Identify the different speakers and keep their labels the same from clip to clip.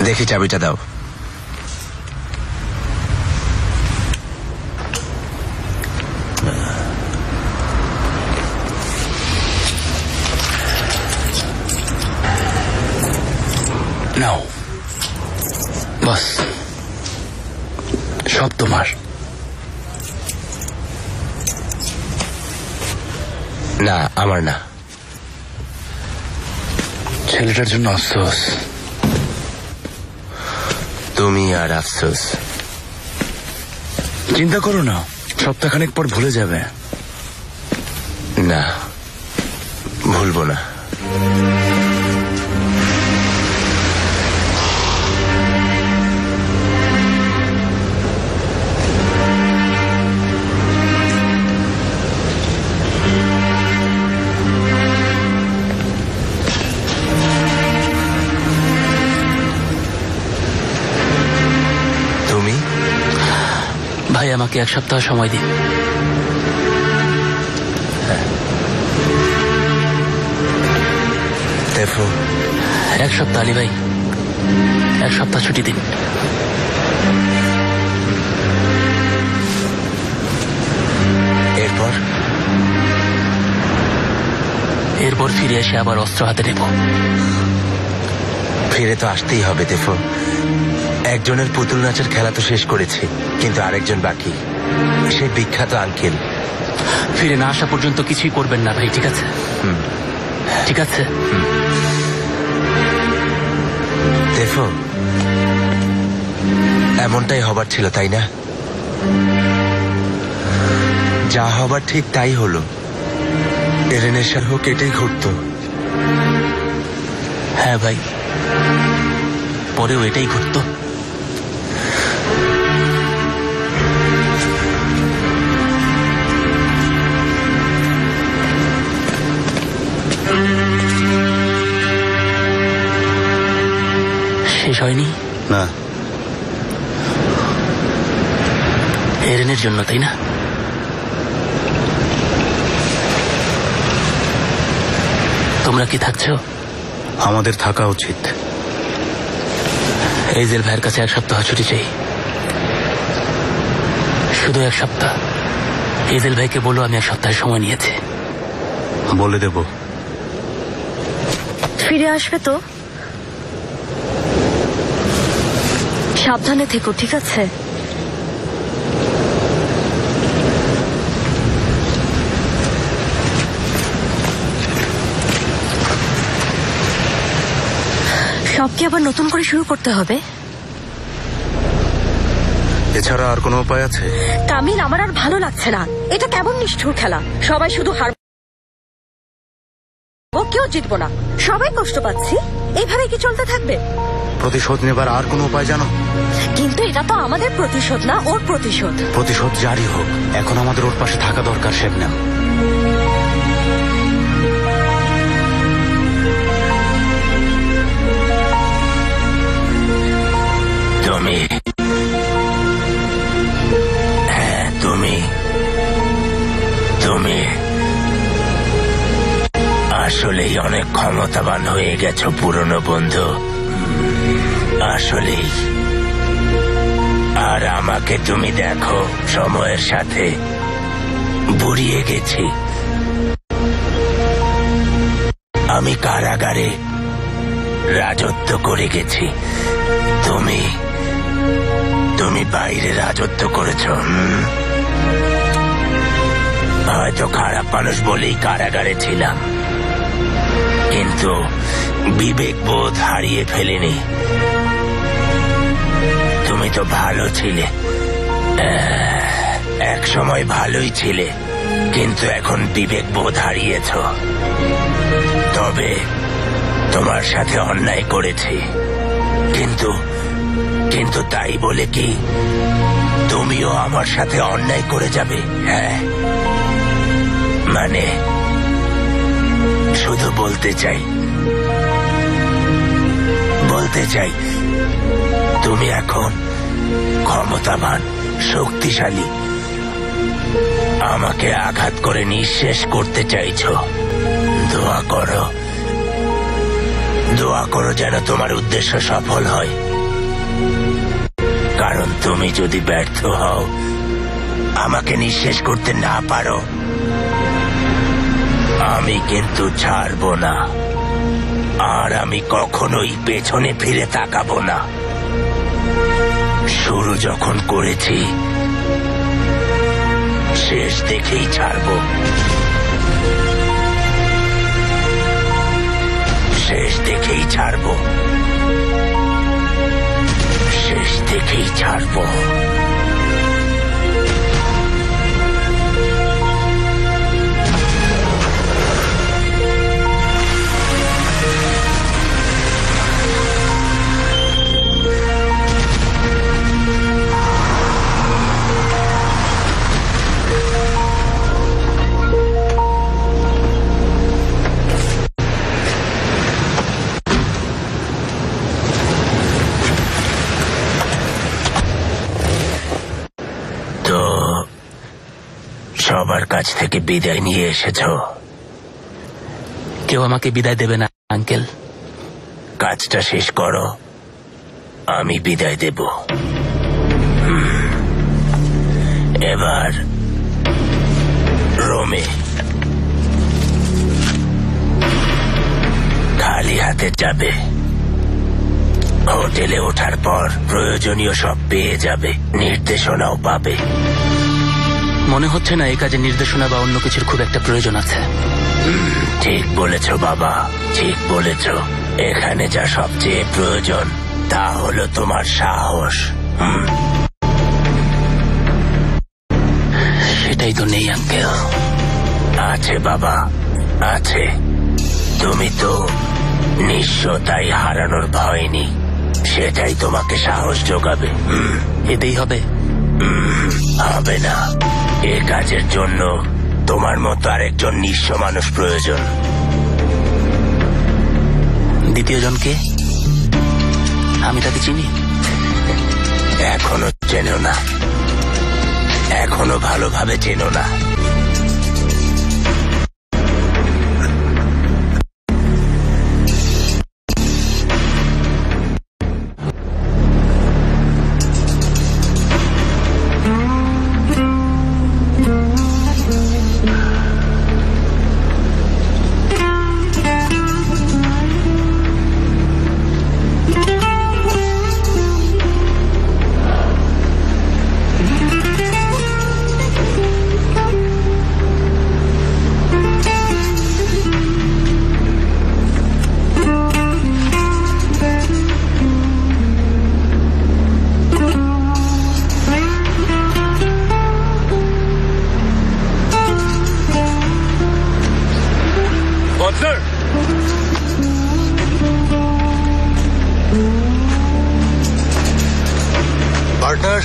Speaker 1: দেখি চাবিটা দাও।
Speaker 2: নাও বাস, সব তোমার।
Speaker 1: না, আমার না।
Speaker 2: ছেলেটার জন্য আফসোস।
Speaker 1: তুমি আর আফসোস।
Speaker 2: চিন্তা করো না, সপ্তাহখানেক পর ভুলে যাবে।
Speaker 1: না, ভুলবো না।
Speaker 3: ভাই আমাকে 1 সপ্তাহ সময় দিন।
Speaker 1: দেখো,
Speaker 3: 1 সপ্তাহ আলী ভাই, 1 সপ্তাহ ছুটি দিন। এরপর ফিরে এসে আবার অস্ত্র হাতে নেব।
Speaker 1: ফিরে তো আসতেই হবে দেখো। একজনের পুতুল নাচের খেলা তো শেষ করেছি, কিন্তু আরেকজন বাকি, সেই বিখ্যাত আঙ্কেল।
Speaker 3: ফিরে না আসা পর্যন্ত কিছুই করবেন না ভাই, ঠিক আছে? ঠিক আছে।
Speaker 1: দেখো, এমনটাই হবার ছিল, তাই না? যা হবার ঠিক তাই হলো। এরেনের সাথে হোক, এটাই ঘটতো।
Speaker 3: হ্যাঁ ভাই, পরেও এটাই ঘটতো। শেষ হয়নি?
Speaker 2: না।
Speaker 3: এরেনের জন্য, তাই না? তোমরা কি থাকছো?
Speaker 2: আমাদের থাকা উচিত।
Speaker 3: এইজেল ভাইয়ের কাছে 1 সপ্তাহ ছুটি চাই, শুধু 1 সপ্তাহ। এইজেল ভাইকে বলো আমি 1 সপ্তাহের সময় নিয়েছি।
Speaker 2: বলে দেব।
Speaker 4: ফিরে আসবে তো? সাবধানে থেকো, ঠিক আছে? সব কি আবার নতুন করে শুরু করতে হবে?
Speaker 2: এছাড়া আর কোনো উপায় আছে?
Speaker 4: কামিল, আমার আর ভালো লাগছে না। এটা কেমন নিষ্ঠুর খেলা। সবাই শুধু হারবো, কেউ জিতবো না, সবাই কষ্ট পাচ্ছি। এইভাবে কি চলতে থাকবে?
Speaker 2: প্রতিশোধ নেবার আর কোনো উপায় জানো?
Speaker 4: কিন্তু এটা তো আমাদের প্রতিশোধ না, ওর প্রতিশোধ।
Speaker 2: প্রতিশোধ জারি হোক, এখন আমাদের ওর পাশে থাকা দরকার। শেবনাম,
Speaker 1: তুমি, হ্যাঁ তুমি, তুমি আসলেই অনেক ক্ষমতাবান হয়ে গেছো পুরনো বন্ধু, আসলেই। আর আমাকে তুমি দেখো, সময়ের সাথে বুড়িয়ে গেছি। আমি কারাগারে রাজত্ব করে গেছি, তুমি তুমি বাইরে রাজত্ব করেছ। হয়তো খারাপ মানুষ বলেই কারাগারে ছিলাম, কিন্তু বিবেকবোধ হারিয়ে ফেলিনি। তুমি তো ভালো ছিলে, এক সময় ভালোই ছিলে, কিন্তু এখন বিবেকবোধ হারিয়েছ। তবে তোমার সাথে অন্যায় করেছি, কিন্তু কিন্তু তাই বলে কি তুমিও আমার সাথে অন্যায় করে যাবে? হ্যাঁ, মানে শুধু বলতে চাই তুমি এখন ক্ষমতাবান, শক্তিশালী। আমাকে আঘাত করে নিঃশেষ করতে চাইছো। দোয়া করো যেন তোমার উদ্দেশ্য সফল হয়। কারণ তুমি যদি ব্যর্থ হও, আমাকে নিঃশেষ করতে না পারো, আমি কিন্তু ছাড়বো না। আর আমি কখনোই পেছনে ফিরে তাকাবো না। শুরু যখন করেছি, শেষ দেখেই ছাড়বো। শেষ দেখেই ছাড়বো। শেষ দেখেই ছাড়বো। সবার কাছ থেকে বিদায় নিয়ে এসেছো।
Speaker 3: কেউ আমাকে বিদায় দেবে না আঙ্কেল।
Speaker 1: কাজটা শেষ করো, আমি বিদায় দেব। এবার রোমে খালি হাতে যাবে। হোটেলে ওঠার পর প্রয়োজনীয় সব পেয়ে যাবে, নির্দেশনাও পাবে।
Speaker 3: মনে হচ্ছে না এই কাজে নির্দেশনা বা অন্য কিছুর খুব একটা প্রয়োজন আছে।
Speaker 1: ঠিক বলেছ বাবা, ঠিক বলেছ। এখানে যা সবচেয়ে প্রয়োজন তা হলো তোমার সাহস।
Speaker 3: সেটাই তো নেই আঙ্কেল।
Speaker 1: আছে বাবা, আছে। তুমি তো নিঃস্ব, তাই হারানোর ভয় নেই। সেটাই তোমাকে সাহস যোগাবে।
Speaker 3: এতেই হবে?
Speaker 1: হবে না। এ কাজের জন্য তোমার মতো আরেকজন নিঃস্ব মানুষ প্রয়োজন।
Speaker 3: দ্বিতীয় জনকে? আমি তাকে চিনি?
Speaker 1: এখনো চেনো না, এখনো ভালোভাবে চেনো না।
Speaker 5: পার্টনার,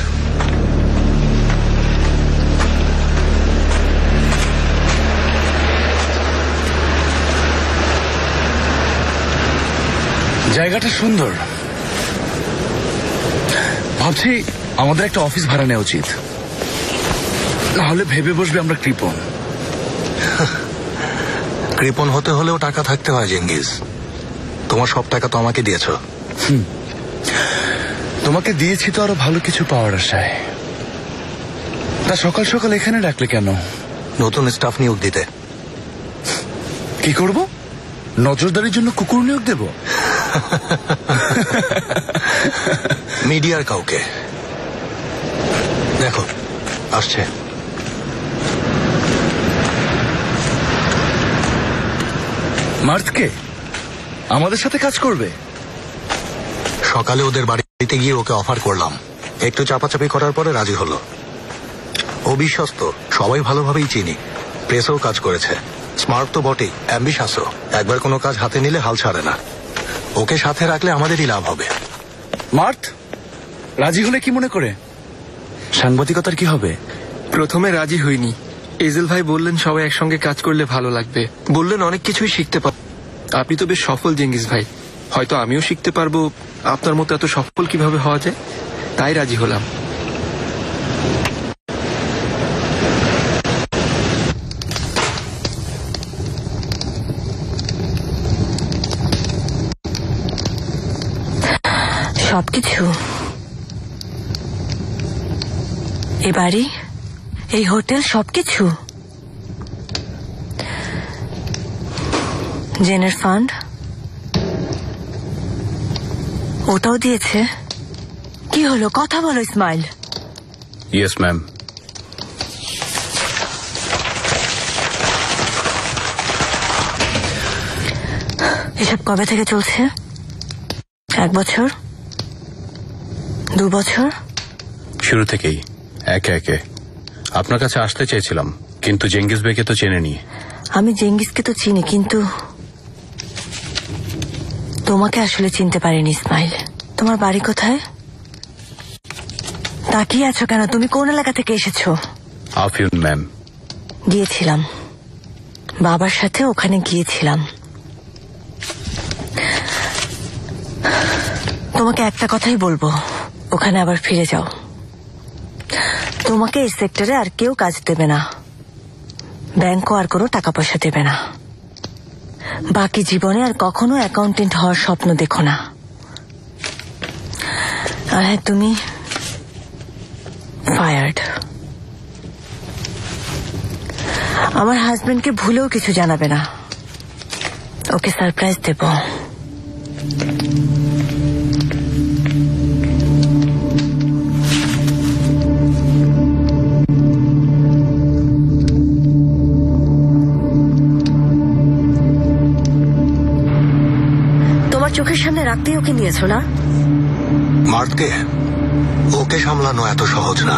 Speaker 6: জায়গাটা সুন্দর। ভাবছি আমাদের একটা অফিস ভাড়া নেওয়া উচিত, নাহলে ভেবে বসবে আমরা কৃপণ।
Speaker 5: কৃপণ হতে হলেও টাকা থাকতে হয় জেঙ্গিস। তোমার সব টাকা তো আমাকে দিয়েছো।
Speaker 6: তোমাকে দিয়েছি তো আরো ভালো কিছু পাওয়ার আশায়। তা সকাল সকাল এখানে ডাকলে কেন?
Speaker 5: নতুন স্টাফ নিয়োগ দিতে।
Speaker 6: কি করব? নজরদারির জন্য কুকুর নিয়োগ দেব?
Speaker 5: মিডিয়ার কাউকে। দেখো আসছে।
Speaker 6: মার্থকে আমাদের সাথে কাজ করবে?
Speaker 5: সকালে ওদের বাড়িতে গিয়ে ওকে অফার করলাম, একটু চাপাচাপি করার পরে রাজি হলো। ও বিশ্বস্ত, সবাই ভালোভাবেই চিনি, প্রেসেও কাজ করেছে। স্মার্ট তো বটেই, অ্যাম্বিশাসও। একবার কোনো কাজ হাতে নিলে হাল ছাড়ে না। ওকে সাথে রাখলে আমাদেরই লাভ হবে।
Speaker 6: মার্থ রাজি হলে কি মনে করে? সাংবাদিকতার কি হবে?
Speaker 7: প্রথমে রাজি হইনি। এজেল ভাই বললেন সবাই একসঙ্গে কাজ করলে ভালো লাগবে, বললেন অনেক কিছুই শিখতে পার। আপনি তো বেশ সফল জেঙ্গিস ভাই, হয়তো আমিও শিখতে পারবো আপনার মতো এত সফল কিভাবে হওয়া যায়। তাই রাজি হলাম।
Speaker 4: সবকিছু এ বাড়ি, এই হোটেল, সবকিছু। জেনের ফান্ড ওটাও দিয়েছে। কি হলো, কথা বলো ইসমাইল।
Speaker 3: Yes ma'am.
Speaker 4: এসব কবে থেকে চলছে? 1 বছর, 2 বছর?
Speaker 3: শুরু থেকেই একে একে। আপনার কাছে আসতে চেয়েছিলাম, কিন্তু জেঙ্গিস বেকে তো চেনেনি।
Speaker 4: আমি জেঙ্গিসকে তো চিনি, কিন্তু তোমাকে আসলে চিনতে পারিনি ইসমাইল। তোমার বাড়ি কোথায়? তাকিয়ে আছো কেন? তুমি কোন এলাকা থেকে এসেছো?
Speaker 3: আফিউন ম্যাম।
Speaker 4: গিয়েছিলাম, বাবার সাথে ওখানে গিয়েছিলাম। তোমাকে একটা কথাই বলবো, ওখানে আবার ফিরে যাও। তোমাকে এই সেক্টরে আর কেউ কাজ দেবে না, ব্যাংকও আর কোনো টাকা পয়সা দেবে না। বাকি জীবনে আর কখনো অ্যাকাউন্টেন্ট হওয়ার স্বপ্ন দেখো না। আর হ্যাঁ, তুমি ফায়ার্ড। আমার হাজবেন্ডকে ভুলেও কিছু জানাবে না, ওকে সারপ্রাইজ দেব। তোমার চোখের সামনে রাখতেই ওকে নিয়েছো না?
Speaker 5: মার্থকে ওকে সামলানো এত সহজ না।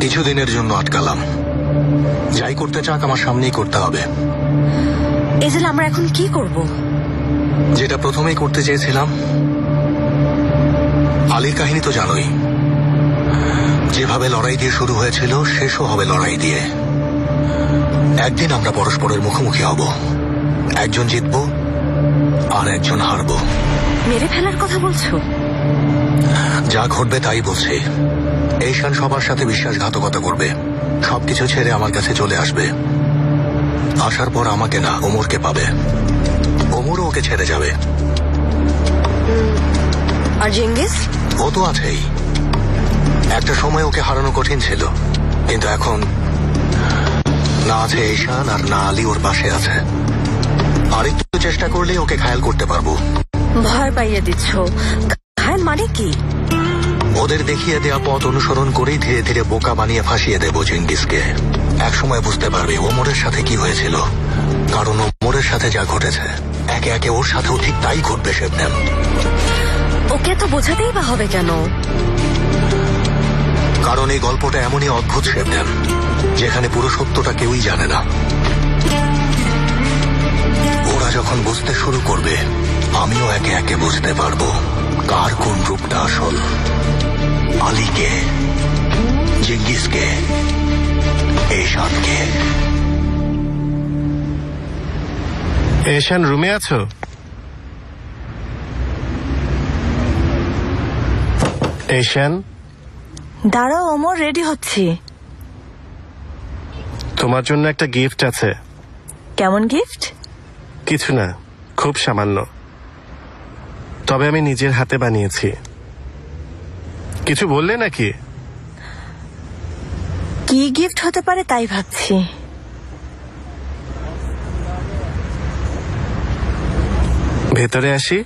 Speaker 5: কিছুদিনের জন্য আটকালাম। যাই করতে চাক আমার সামনেই করতে হবে।
Speaker 4: এজেল, আমরা এখন কি করব?
Speaker 5: যেটা প্রথমেই করতে চেয়েছিলাম। আলীর কাহিনী তো জানোই, যেভাবে লড়াই দিয়ে শুরু হয়েছিল শেষও হবে লড়াই দিয়ে। একদিন আমরা পরস্পরের মুখোমুখি হব, একজন জিতব আর একজন হারব।
Speaker 4: মেরে ফেলার কথা বলছো?
Speaker 5: যা ঘটবে তাই বলছি। এইশান সবার সাথে বিশ্বাসঘাতকতা করবে, সবকিছু ছেড়ে আমার কাছে চলে আসবে। আসার পর আমাকে না, ওমরকে পাবে। ওমরও ওকে ছেড়ে যাবে।
Speaker 4: আর জেঙ্গিস?
Speaker 5: ও তো আছেই। একটা সময় ওকে হারানো কঠিন ছিল, কিন্তু এখন না আছে ঈশান আর না আলী ওর পাশে আছে। আর একটু চেষ্টা করলে ওকে ঘায়াল করতে পারবো।
Speaker 4: ভয় পাইয়ে দিচ্ছ। ঘায়াল মানে কি?
Speaker 5: ওদের দেখিয়ে দেওয়া পথ অনুসরণ করেই ধীরে ধীরে বোকা বানিয়ে ফাঁসিয়ে দেবো জেঙ্গিসকে। একসময় বুঝতে পারবে ওমরের সাথে কি হয়েছিল, কারণ ওমরের সাথে যা ঘটেছে একে একে ওর সাথেও ঠিক তাই ঘটবে। শেবনেম,
Speaker 4: ওকে তো বোঝাতেই বা হবে কেন?
Speaker 5: কারণ এই গল্পটা এমনই অদ্ভুত শেবনেম, যেখানে পুরো সত্যটা কেউই জানে না। ওরা যখন বুঝতে শুরু করবে, আমিও একে একে বুঝতে পারবো কার কোন রূপটা আসল। আলীকে, জেঙ্গিসকে, ঈশানকে।
Speaker 8: ঈশান, রুমে আছো? ঈশান,
Speaker 4: দাঁড়াও, ওমর রেডি হচ্ছি।
Speaker 8: তোমার জন্য একটা গিফট আছে।
Speaker 4: কেমন গিফট?
Speaker 8: কিছু না, খুব সামান্য, তবে আমি নিজের হাতে বানিয়েছি। কিছু বললে নাকি?
Speaker 4: কি গিফট হতে পারে তাই ভাবছি।
Speaker 8: ভেতরে আসি?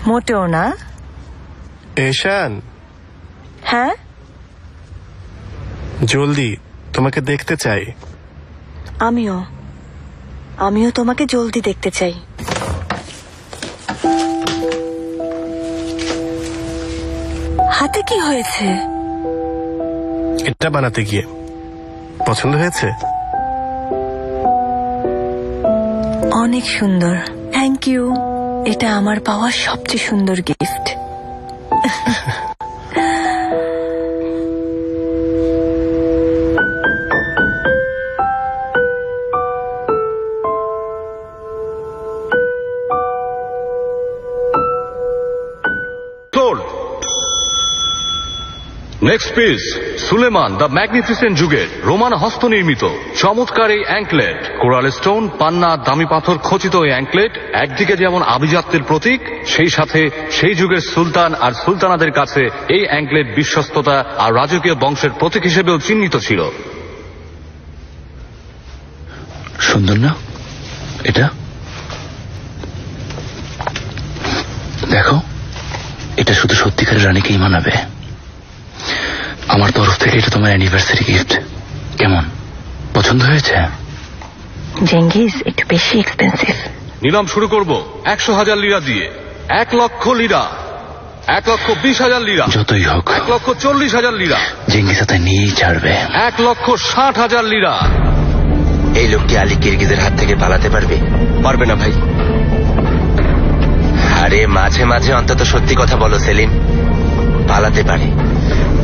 Speaker 4: মোটেও না।
Speaker 8: ঈশান,
Speaker 4: হ্যাঁ,
Speaker 8: জলদি, তোমাকে দেখতে চাই।
Speaker 4: আমিও তোমাকে জলদি দেখতে চাই। হাতে কি হয়েছে?
Speaker 8: এটা বানাতে গিয়ে পছন্দ হয়েছে?
Speaker 4: অনেক সুন্দর, থ্যাংক ইউ। এটা আমার পাওয়া সবচেয়ে সুন্দর gift.
Speaker 9: Next piece Suleiman the magnificent যুগের রোমান হস্তনির্মিত চমৎকার এই অ্যাঙ্কলেট, কোরাল স্টোন, পান্না, দামি পাথর খচিত এই অ্যাঙ্কলেট একদিকে যেমন আভিজাত্যের প্রতীক, সেই সাথে সেই যুগের সুলতান আর সুলতানাদের কাছে এই অ্যাঙ্কলেট বিশ্বস্ততা আর রাজকীয় বংশের প্রতীক হিসেবেও চিহ্নিত ছিল।
Speaker 6: সুন্দর না এটা? দেখো, এটা শুধু সত্যিকারের রানীকেই মানাবে। আমার তরফ থেকে এটা তোমার অ্যানিভার্সারি গিফট। কেমন, পছন্দ হয়েছে?
Speaker 4: জেঙ্গিস একটু বেশি এক্সপেন্সিভ।
Speaker 9: নিলাম শুরু করব 100,000 লিরা দিয়ে। 1 লক্ষ লিরা, 1,20,000 লিরা,
Speaker 6: যতই হোক
Speaker 9: 1,40,000 লিরা,
Speaker 6: জেঙ্গিস তাই নিয়েই ছাড়বে।
Speaker 9: 1,60,000 লিরা।
Speaker 1: এই লোকটি আলী কিরগিজের হাত থেকে পালাতে পারবে?
Speaker 7: পারবে না ভাই।
Speaker 1: আরে মাঝে মাঝে অন্তত সত্যি কথা বলো সেলিম। পালাতে পারে,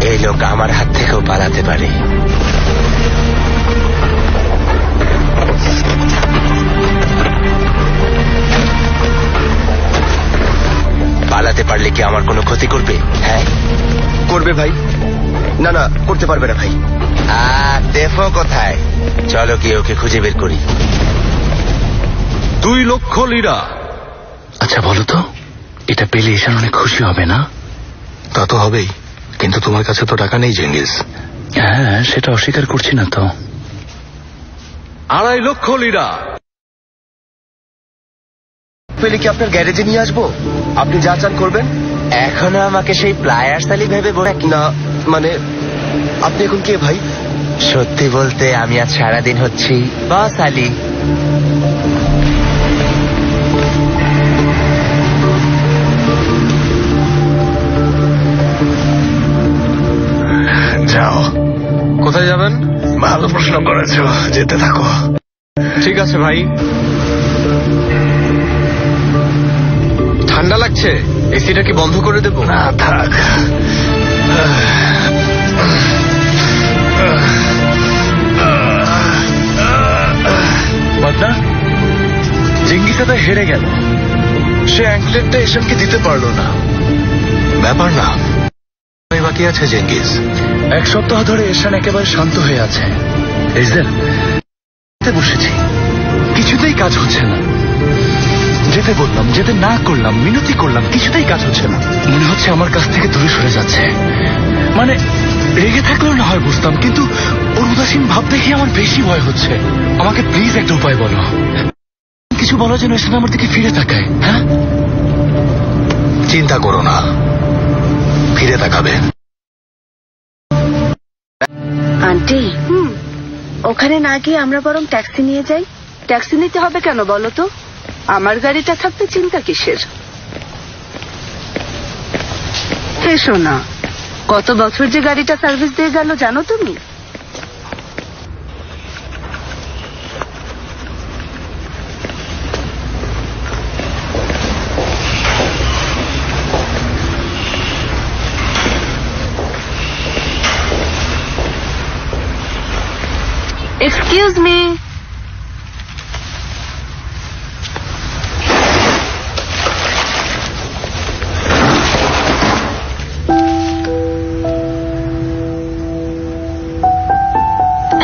Speaker 1: এই লোক আমার হাত থেকেও পালাতে পারে। পালাতে পারলে কি আমার কোনো ক্ষতি করবে? হ্যাঁ
Speaker 7: করবে ভাই। না না, করতে পারবে না ভাই।
Speaker 1: দেখো কোথায়, চলো কি ওকে খুঁজে বের করি।
Speaker 9: 2 লক্ষ লিরা।
Speaker 6: আচ্ছা বলো তো, এটা পেলে ঈশান অনেক খুশি হবে না?
Speaker 5: তা তো হবেই, কিন্তু তোমার কাছে তো টাকা নেই জেঙ্গিস।
Speaker 6: হ্যাঁ, সেটা অস্বীকার করছি না তো।
Speaker 9: 2.5 লক্ষ লিরা।
Speaker 7: পেলে কি আপনার গ্যারেজে নিয়ে আসবো? আপনি যা চান করবেন।
Speaker 1: এখনো আমাকে সেই প্লায়ার্স আলী ভেবে বলে
Speaker 7: না মানে, আপনি এখন কে ভাই?
Speaker 1: সত্যি বলতে আমি আজ সারাদিন হচ্ছি বস আলী।
Speaker 5: যাও।
Speaker 7: কোথায় যাবেন?
Speaker 5: ভালো প্রশ্ন করেছো, যেতে থাকো।
Speaker 7: ঠিক আছে ভাই। ঠান্ডা লাগছে, এসিটা কি বন্ধ করে দেবো?
Speaker 5: না থাক।
Speaker 6: বদনা, জেঙ্গিস তো হেরে গেল।
Speaker 5: সে অ্যাঙ্কলেটটা এশানকে দিতে পারলো না। ব্যাপার না, বাকি আছে জেঙ্গিস।
Speaker 6: 1 সপ্তাহ ধরে এশান একেবারে শান্ত হয়ে আছে। ইসরায়েল বসেছি, কিছুতেই কাজ হচ্ছে না। যেতে বললাম, যেতে না করলাম, মিনতি করলাম, কিছুতেই কাজ হচ্ছে না। মনে হচ্ছে আমার কাছ থেকে দূরে সরে যাচ্ছে। মানে রেগে থাকলেও না হয় বুঝতাম, কিন্তু ওর উদাসীন ভাব দেখে আমার বেশি ভয় হচ্ছে। আমাকে প্লিজ একটা উপায় বলো, কিছু বলো যেন এসে আমার দিকে ফিরে তাকায়। হ্যাঁ,
Speaker 5: চিন্তা করো না, ফিরে তাকাবে।
Speaker 10: আন্টি, ওখানে না গিয়ে আমরা বরং ট্যাক্সি নিয়ে যাই। ট্যাক্সি নিতে হবে কেন বলো তো? আমার গাড়িটা থাকতে চিন্তা কিসের? হে সোনা, কত বছর যে গাড়িটা সার্ভিস দিয়ে গেল জানো তুমি? Excuse me.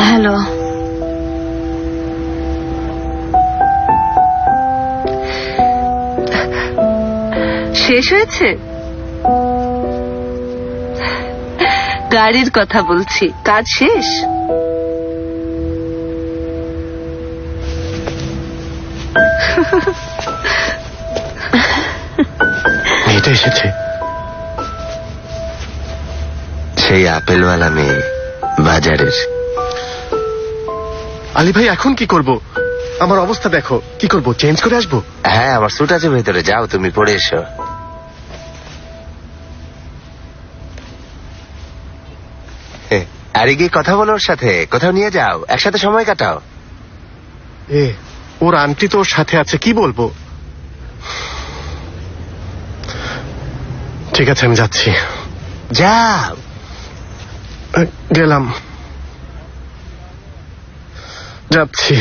Speaker 4: হ্যালো,
Speaker 10: শেষ হয়েছে? গাড়ির কথা বলছি, কাজ শেষ?
Speaker 8: মেয়েটা এসেছে।
Speaker 1: সেই আপেলওয়ালা মেয়ে বাজারের।
Speaker 8: আলী ভাই, এখন কি করব? আমার অবস্থা দেখো, কি করব? চেঞ্জ করে আসবো?
Speaker 1: হ্যাঁ, আমার স্যুট আছে ভেতরে, যাও তুমি পরে এসো। আরে গিয়ে কথা বলো ওর সাথে, কোথাও নিয়ে যাও, একসাথে সময় কাটাও।
Speaker 8: ওর আন্টি তো ওর সাথে আছে, কি বলবো? ঠিক আছে, আমি যাচ্ছি।
Speaker 1: যাও।
Speaker 8: গেলাম, যাচ্ছি।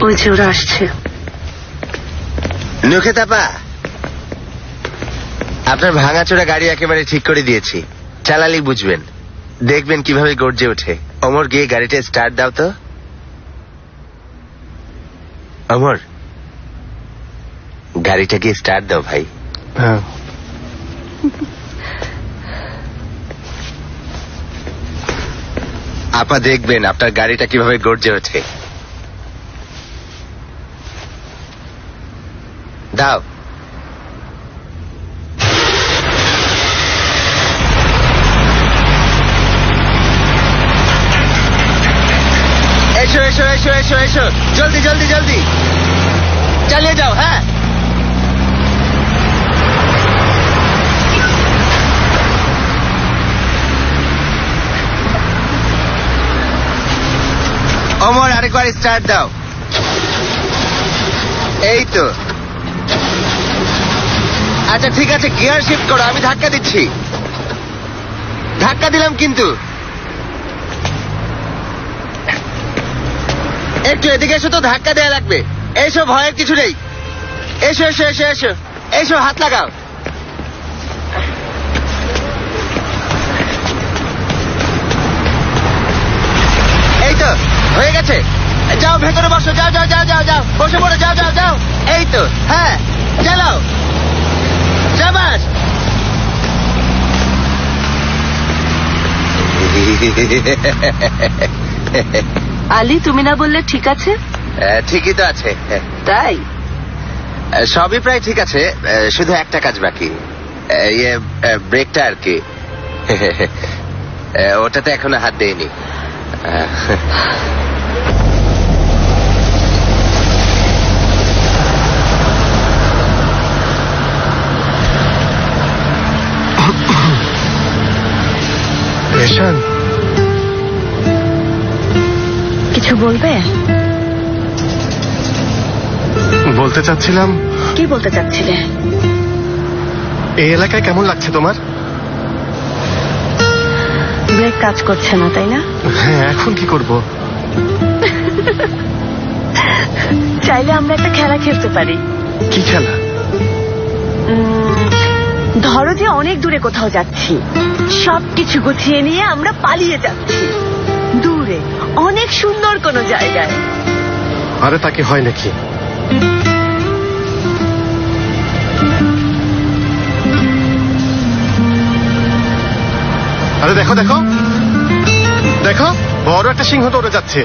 Speaker 10: ওই যে ওরা আসছে।
Speaker 11: নুখে তাপা, আপনার ভাঙাচোরা গাড়ি একেবারে ঠিক করে দিয়েছি। চালালেই বুঝবেন, দেখবেন কিভাবে গর্জে ওঠে। অমর, গিয়ে গাড়িটা স্টার্ট দাও তো। অমর, গাড়িটা গিয়ে স্টার্ট দাও ভাই।
Speaker 8: হ্যাঁ,
Speaker 11: আপা দেখবেন আপনার গাড়িটা কিভাবে গর্জে ওঠে। দাও। এসো এসো এসো এসো এসো, জলদি জলদি জলদি চালিয়ে যাও। হ্যাঁ, অমর আরেকবার স্টার্ট দাও। এই তো। আচ্ছা ঠিক আছে, গিয়ার শিফট করো, আমি ধাক্কা দিচ্ছি। ধাক্কা দিলাম কিন্তু। একটু এদিকে এসো তো, ধাক্কা দেওয়া লাগবে। এসো, ভয়ের কিছু নেই। এসো এসো এসো এসো এসো, হাত লাগাও। এই তো হয়ে গেছে। যাও ভেতরে বসো, যাও যাও যাও যাও যাও, বসে পড়ো, যাও যাও যাও। এই তো, হ্যাঁ চালাও, শাবাশ।
Speaker 10: আলী, তুমি না বললে ঠিক আছে?
Speaker 11: ঠিকই তো আছে।
Speaker 10: তাই?
Speaker 11: সবই প্রায় ঠিক আছে, শুধু একটা কাজ বাকি, ইয়ে ব্রেকটা আর কি। ওটাতে এখনো হাত দেয়নি।
Speaker 8: এশান,
Speaker 4: কিছু বলবে?
Speaker 8: বলতে চাচ্ছিলাম,
Speaker 4: কি বলতে চাচ্ছিলে?
Speaker 8: এই এলাকায় কেমন লাগছে তোমার?
Speaker 4: ব্রেক কাজ করছে না, তাই না?
Speaker 8: হ্যাঁ, এখন কি করব?
Speaker 4: চাইলে আমরা একটা খেলা খেলতে পারি।
Speaker 8: কি খেলা?
Speaker 4: ধরো যে অনেক দূরে কোথাও যাচ্ছি, সবকিছু গুছিয়ে নিয়ে আমরা পালিয়ে যাচ্ছি দূরে, অনেক সুন্দর কোনো জায়গায়।
Speaker 8: আরে তাকে হয় নাকি? আরে দেখো দেখো দেখো, বড় একটা সিংহ দৌড়ে যাচ্ছে।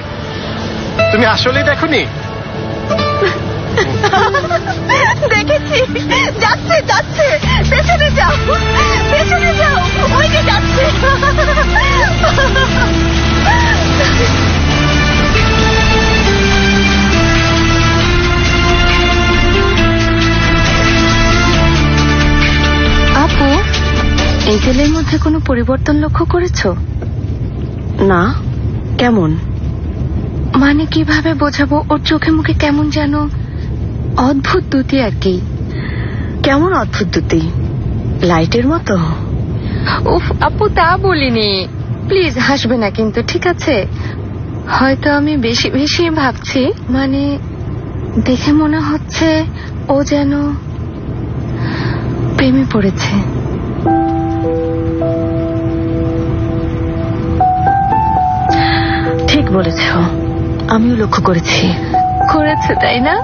Speaker 8: তুমি আসলেই দেখোনি?
Speaker 4: দেখেছি, যাচ্ছে যাচ্ছে, পেছনে যাও, পেছনে যাও, ওই যে যাচ্ছে। আপু, এই ছেলের মধ্যে কোনো পরিবর্তন লক্ষ্য করেছো? না, কেমন? মানে কিভাবে বোঝাবো, ওর চোখে মুখে কেমন যেন অদ্ভুত দ্যুতি আর কি। কেমন অদ্ভুত দ্যুতি? লাইটের মতো? উফ আপু, তা বলিনি, প্লিজ হাসবে না কিন্তু, ঠিক আছে? হয়তো আমি বেশি বেশি ভাবছি, মানে দেখে মনে হচ্ছে ও যেন প্রেমে পড়েছে। ঠিক বলেছ, আমিও লক্ষ্য করেছি। করেছে, তাই না?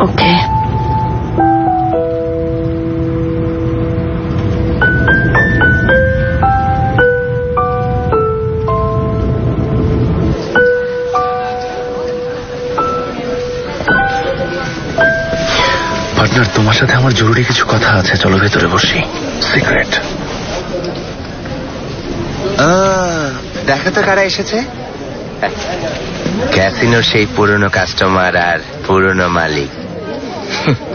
Speaker 4: ওকে,
Speaker 2: পার্টনার, তোমার সাথে আমার জরুরি কিছু কথা আছে, চলো ভেতরে বসি। সিক্রেট।
Speaker 11: দেখো তো কারা এসেছে। ক্যাসিনোর সেই পুরনো কাস্টমার আর পুরনো মালিক।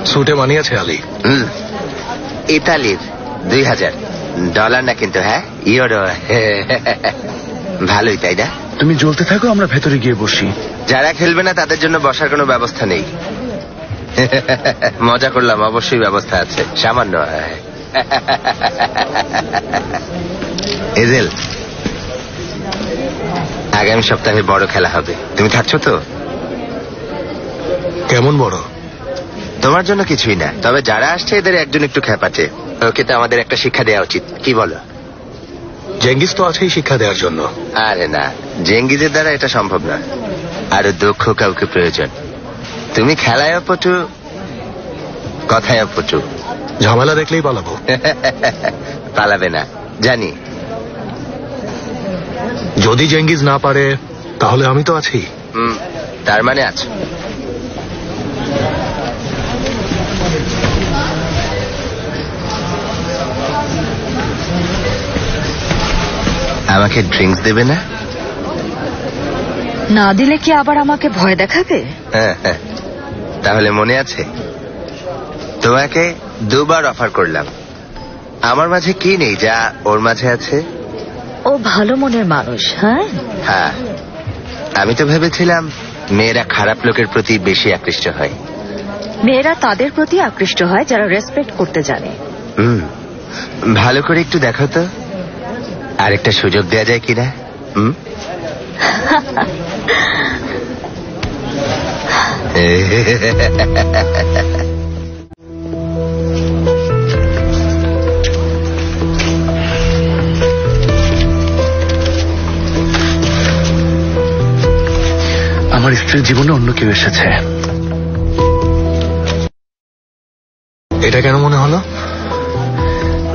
Speaker 5: সুটে মানিয়েছে আলী।
Speaker 11: ইতালির $2000 না কিন্তু, হ্যাঁ ইউরো। ভালোই, তাই না?
Speaker 2: তুমি জ্বলতে থাকো, আমরা ভেতরে গিয়ে বসি।
Speaker 11: যারা খেলবে না তাদের জন্য বসার কোনো ব্যবস্থা নেই। মজা করলাম, অবশ্যই ব্যবস্থা আছে, সামান্য। এজেল, আগামী সপ্তাহে বড় খেলা হবে, তুমি থাকছো তো?
Speaker 5: কেমন বড়?
Speaker 11: তোমার জন্য কিছুই না, তবে যারা আসছে এদের একজন একটু খ্যাপাটে। ওকে তো আমাদের একটা শিক্ষা দেওয়া উচিত, কি বলো?
Speaker 5: জেঙ্গিস তো আছেই শিক্ষা দেওয়ার জন্য।
Speaker 11: আরে না, জেঙ্গিজের দ্বারা এটা সম্ভব না, আরো দক্ষ কাউকে প্রয়োজন। তুমি খেলায় পটু, কথায় পটু।
Speaker 5: ঝামেলা দেখলেই পালাবো।
Speaker 11: পালাবে না জানি।
Speaker 5: যদি জেঙ্গিস না পারে তাহলে আমি তো আছি।
Speaker 11: তার মানে আছো। আমাকে ড্রিঙ্কস দেবে না?
Speaker 4: না দিলে কি আবার আমাকে ভয় দেখাবে?
Speaker 11: তাহলে মনে আছে, তোমাকে দুবার অফার করলাম। আমার মাঝে কি নেই যা ওর মাঝে আছে?
Speaker 4: ও ভালো মনের মানুষ। হ্যাঁ
Speaker 11: হ্যাঁ, আমি তো ভেবেছিলাম মেয়েরা খারাপ লোকের প্রতি বেশি আকৃষ্ট হয়।
Speaker 4: মেয়েরা তাদের প্রতি আকৃষ্ট হয় যারা রেসপেক্ট করতে জানে।
Speaker 11: ভালো করে একটু দেখো তো, আরেকটা সুযোগ দেওয়া যায় কিনা?
Speaker 6: আমার স্ত্রীর জীবনে অন্য কেউ এসেছে।
Speaker 5: এটা কেন মনে হলো?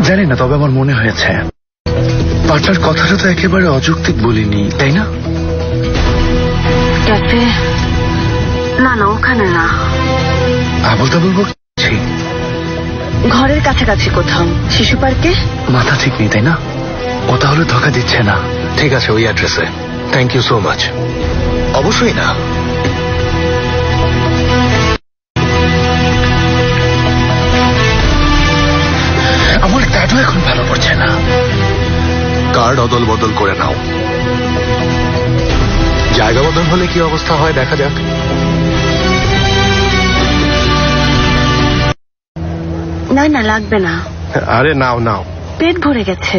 Speaker 6: জানি না, তবে আমার মনে হয়েছে। পার্টনার কথাটা তো একেবারে অযৌক্তিক বলিনি, তাই না?
Speaker 4: ক্যাফে? না না, ওখানে না।
Speaker 6: আবল তাবল বলছি।
Speaker 4: ঘরের কাছাকাছি কোথাও, শিশু পার্কে।
Speaker 6: মাথা ঠিক নেই তাই না? ও তাহলে ধোকা দিচ্ছে না।
Speaker 5: ঠিক আছে, ওই অ্যাড্রেসে। Thank you so much. অবশ্যই না।
Speaker 6: আমার দাদু এখন ভালো পড়ছে না।
Speaker 5: কার্ড অদল বদল করে নাও। জায়গা বদল হলে কি অবস্থা হয় দেখা যাক।
Speaker 4: না না, লাগবে না।
Speaker 8: আরে নাও নাও,
Speaker 4: পেট ভরে গেছে।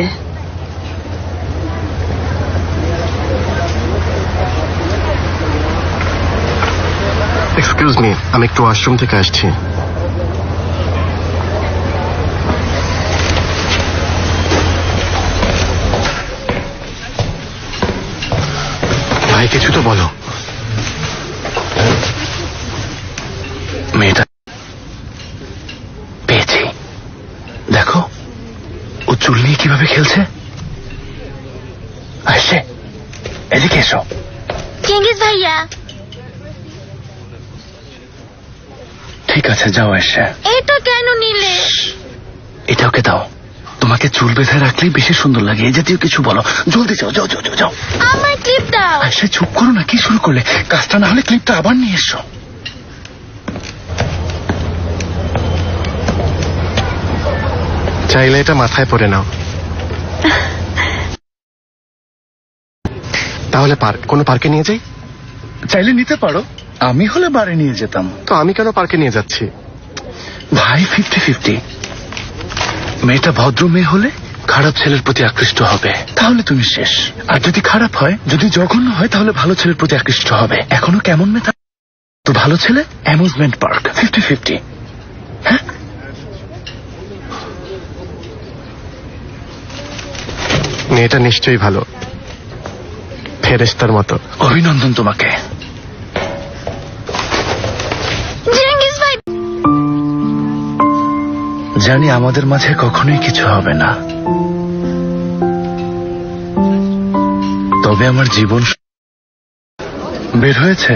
Speaker 8: এক্সকিউজ মি, আমি একটু ওয়াশরুম থেকে আসছি। ভাই কিছু তো বলো।
Speaker 6: মেয়েটা পেয়েছি, দেখো ও চুল নিয়ে কিভাবে খেলছে। আসছে, এদিকে এসো।
Speaker 4: চেঙ্গিস ভাইয়া।
Speaker 6: ঠিক আছে, যাও এসে।
Speaker 4: এটা কেন নিলে?
Speaker 6: এটা ওকে দাও, তোমাকে চুল বেঁধে রাখলেই বেশি সুন্দর লাগে। এই জাতীয় কিছু বলো, জলদি যাও যাও যাও যাও যাও।
Speaker 4: আমার ক্লিপ দাও।
Speaker 6: সে চুপ করো না, কি শুরু করলে? কাজটা না হলে ক্লিপটা আবার নিয়ে এসো।
Speaker 8: চাইলে এটা মাথায় পরে নাও। তাহলে কোনো পার্কে নিয়ে যাই?
Speaker 6: চাইলে নিতে পারো, আমি হলে বারে নিয়ে যেতাম।
Speaker 8: তো আমি কেন পার্কে নিয়ে যাচ্ছি?
Speaker 6: ভাই 50-50। মেয়েটা ভদ্র মেয়ে হলে খারাপ ছেলের প্রতি আকৃষ্ট হবে, তাহলে তুমি শেষ। আর যদি খারাপ হয়, যদি জঘন্য হয়, তাহলে ভালো ছেলের প্রতি আকৃষ্ট হবে। এখনো কেমন মেয়ে তো ভালো ছেলে? Amusement park 50-50। হ্যাঁ,
Speaker 8: মেয়েটা নিশ্চয়ই ভালো, ফেরেশতার মতো।
Speaker 6: অভিনন্দন তোমাকে। জানি আমাদের মাঝে কখনোই কিছু হবে না, তবে আমার জীবন বের হয়েছে।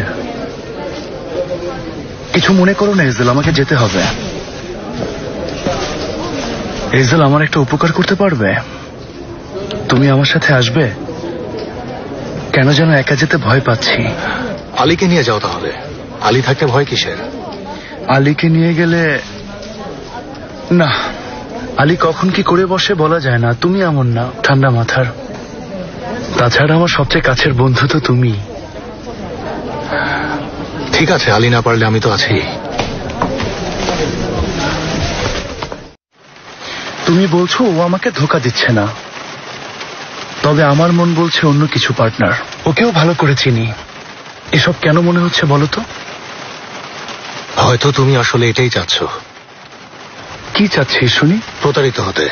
Speaker 6: কিছু মনে করো না এজেল, আমাকে যেতে হবে। এজেল, আমার একটা উপকার করতে পারবে? তুমি আমার সাথে আসবে? কেন যেন একা যেতে ভয় পাচ্ছি।
Speaker 5: আলীকে নিয়ে যাও তাহলে। আলী থাকতে ভয় কিসের?
Speaker 6: আলীকে নিয়ে গেলে না, আলী কখন কি করে বসে বলা যায় না। তুমি এমন না, ঠান্ডা মাথার। তাছাড়া আমার সবচেয়ে কাছের বন্ধু তো তুমি।
Speaker 5: ঠিক আছে, আলী না পারলে আমি তো আছি।
Speaker 6: তুমি বলছো ও আমাকে ধোকা দিচ্ছে না, তবে আমার মন বলছে অন্য কিছু। পার্টনার, ওকেও ভালো করে চিনি। এসব কেন মনে হচ্ছে বলো তো?
Speaker 5: হয়তো তুমি আসলে এটাই চাচ্ছ।
Speaker 6: কি চাচ্ছিস শুনি?
Speaker 5: প্রতারিত হতে।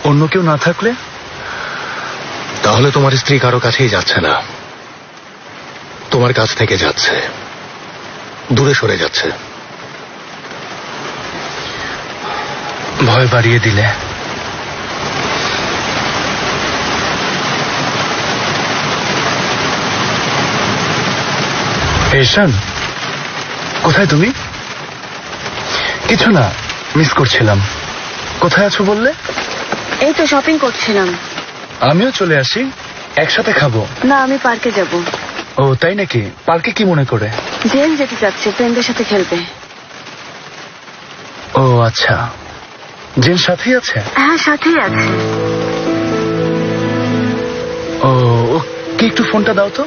Speaker 6: অন্য কেউ না থাকলে?
Speaker 5: তাহলে তোমার স্ত্রী কারো কাছেই যাচ্ছে না, তোমার কাছ থেকে যাচ্ছে, দূরে সরে যাচ্ছে।
Speaker 6: ভয় বাড়িয়ে দিলে। এশান, কোথায় তুমি? কিছু না, মিস করছিলাম। কোথায় আছো বললে?
Speaker 10: এই তো শপিং করছিলাম।
Speaker 6: আমিও চলে আসি, একসাথে খাবো।
Speaker 10: না, আমি পার্কে যাব।
Speaker 6: ও তাই নাকি? পার্কে কি মনে করে?
Speaker 10: জেন যেতে চাচ্ছে, ফ্রেন্ডদের সাথে খেলবে।
Speaker 6: ও আচ্ছা, জেন সাথেই আছে?
Speaker 10: হ্যাঁ, সাথেই আছে।
Speaker 6: ও ওকে একটু ফোনটা দাও তো।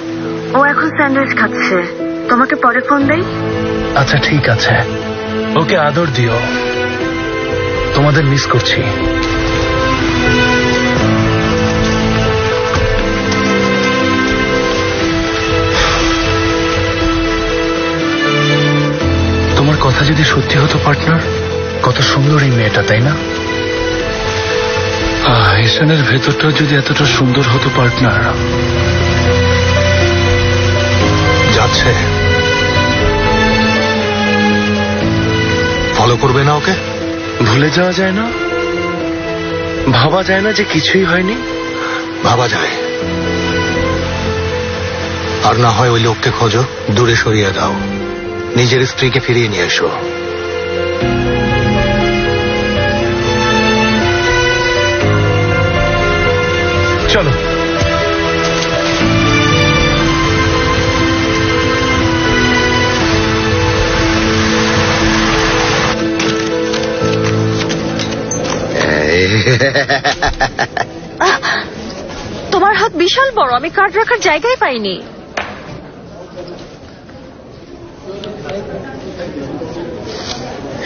Speaker 10: ও এখন স্যান্ডউইচ খাচ্ছে, তোমাকে পরে ফোন দেই।
Speaker 6: আচ্ছা ঠিক আছে, ওকে আদর দিও। তোমাদের মিস করছি। তোমার কথা যদি সত্যি হতো পার্টনার, কত সুন্দর এই মেয়েটা, তাই না? এশানের ভেতরটা যদি এতটা সুন্দর হতো পার্টনার।
Speaker 5: যাচ্ছে, ফলো করবে না ওকে?
Speaker 6: ভুলে যাওয়া যায় না, ভাবা যায় না যে কিছুই হয়নি।
Speaker 5: ভাবা যায়, আর না হয় ওই লোককে খোঁজো, দূরে সরিয়ে দাও, নিজের স্ত্রীকে ফিরিয়ে নিয়ে এসো।
Speaker 6: চলো।
Speaker 4: তোমার হাত বিশাল বড়, আমি কার্ড রাখার জায়গায় পাইনি।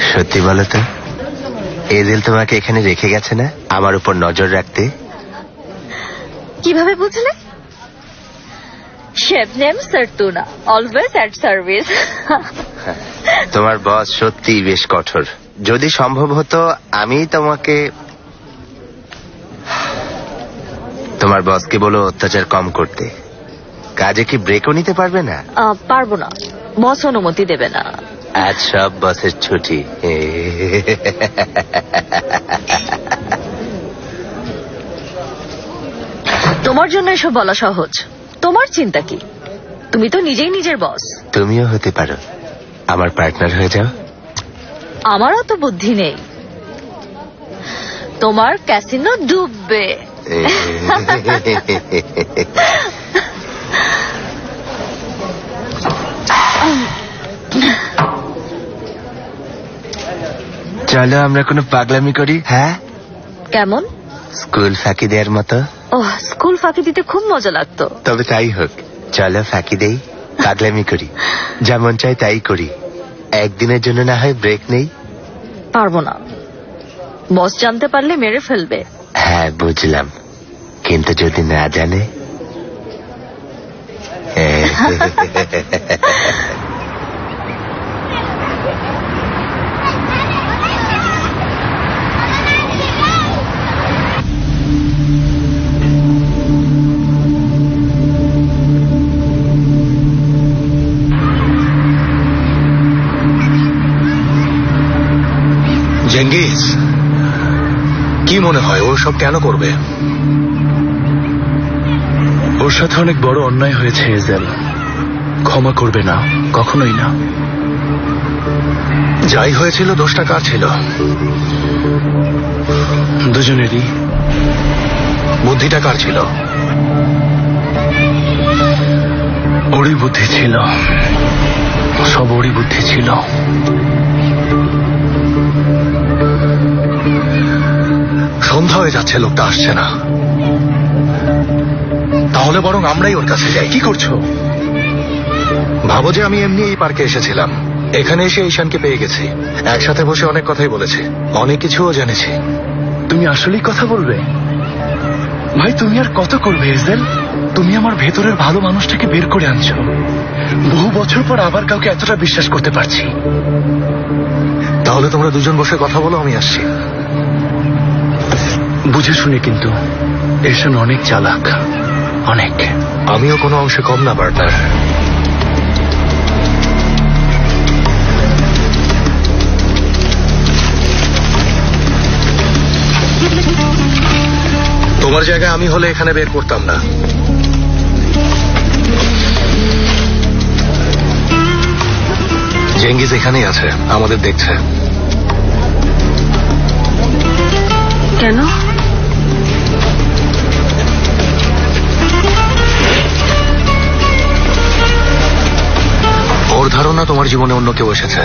Speaker 11: সত্যি বলো তো, এজেল তোমাকে এখানে রেখে গেছে না আমার উপর নজর রাখতে?
Speaker 4: কিভাবে বুঝলে? শেবনেম সারতুনা, অলওয়েজ অ্যাট সার্ভিস।
Speaker 11: তোমার বস সত্যি বেশ কঠোর। যদি সম্ভব হতো আমি তোমাকে, তোমার বসকে বলো অত্যাচার কম করতে। কাজে কি ব্রেকও নিতে পারবে না?
Speaker 4: পারবো না, বস অনুমতি দেবে না।
Speaker 11: আজ সব বসের ছুটি।
Speaker 4: তোমার জন্য এসব বলা সহজ, তোমার চিন্তা কি? তুমি তো নিজেই নিজের বস।
Speaker 11: তুমিও হতে পারো, আমার পার্টনার হয়ে যাও।
Speaker 4: আমারও তো বুদ্ধি নেই, তোমার ক্যাসিনো ডুববে।
Speaker 11: চলো আমরা কোনো পাগলামি করি। হ্যাঁ,
Speaker 4: কেমন?
Speaker 11: স্কুল ফাঁকি দেওয়ার মতো।
Speaker 4: ওহ, স্কুল ফাঁকি দিতে খুব মজা লাগতো।
Speaker 11: তবে তাই হোক, চলো ফাঁকি দেই, পাগলামি করি, যেমন চাই তাই করি। একদিনের জন্য না হয় ব্রেক নেই?
Speaker 4: পারবো না, বস জানতে পারলে মেরে ফেলবে।
Speaker 11: হ্যাঁ বুঝলাম, কিন্তু যদি না জানে?
Speaker 5: জেঙ্গিস, কি মনে হয় ও সব কেন করবে?
Speaker 6: ওর সাথে অনেক বড় অন্যায় হয়েছে এজেল, ক্ষমা করবে না, কখনোই না।
Speaker 5: যাই হয়েছিল দোষটা কার ছিল?
Speaker 6: দুজনেরই।
Speaker 5: বুদ্ধিটা কার ছিল?
Speaker 6: ওরই বুদ্ধি ছিল, সব ওরই বুদ্ধি ছিল।
Speaker 5: সন্ধ্যা হয়ে যাচ্ছে, লোকটা আসছে না। তাহলে বরং আমরাই ওর কাছে যাই।
Speaker 6: কি করছো?
Speaker 5: ভাবো যে আমি এমনি এই পার্কে এসেছিলাম, এখানে এসে ঈশানকে পেয়ে গেছি, একসাথে বসে অনেক কথাই বলেছি, অনেক কিছুও জেনেছি।
Speaker 6: তুমি আসলেই কথা বলবে? ভাই তুমি আর কত করবে এজেল? তুমি আমার ভেতরের ভালো মানুষটাকে বের করে আনছো। বহু বছর পর আবার কাউকে এতটা বিশ্বাস করতে পারছি।
Speaker 5: তাহলে তোমরা দুজন বসে কথা বলো, আমি আসছি।
Speaker 6: বুঝে শুনে কিন্তু, ঈশান অনেক চালাক, অনেক।
Speaker 5: আমিও কোনো অংশে কম না পার্টনার। তোমার জায়গায় আমি হলে এখানে বের করতাম না। জেঙ্গিজ এখানেই আছে, আমাদের দেখছে।
Speaker 4: কেন?
Speaker 5: ওর ধারণা তোমার জীবনে অন্য কেউ এসেছে।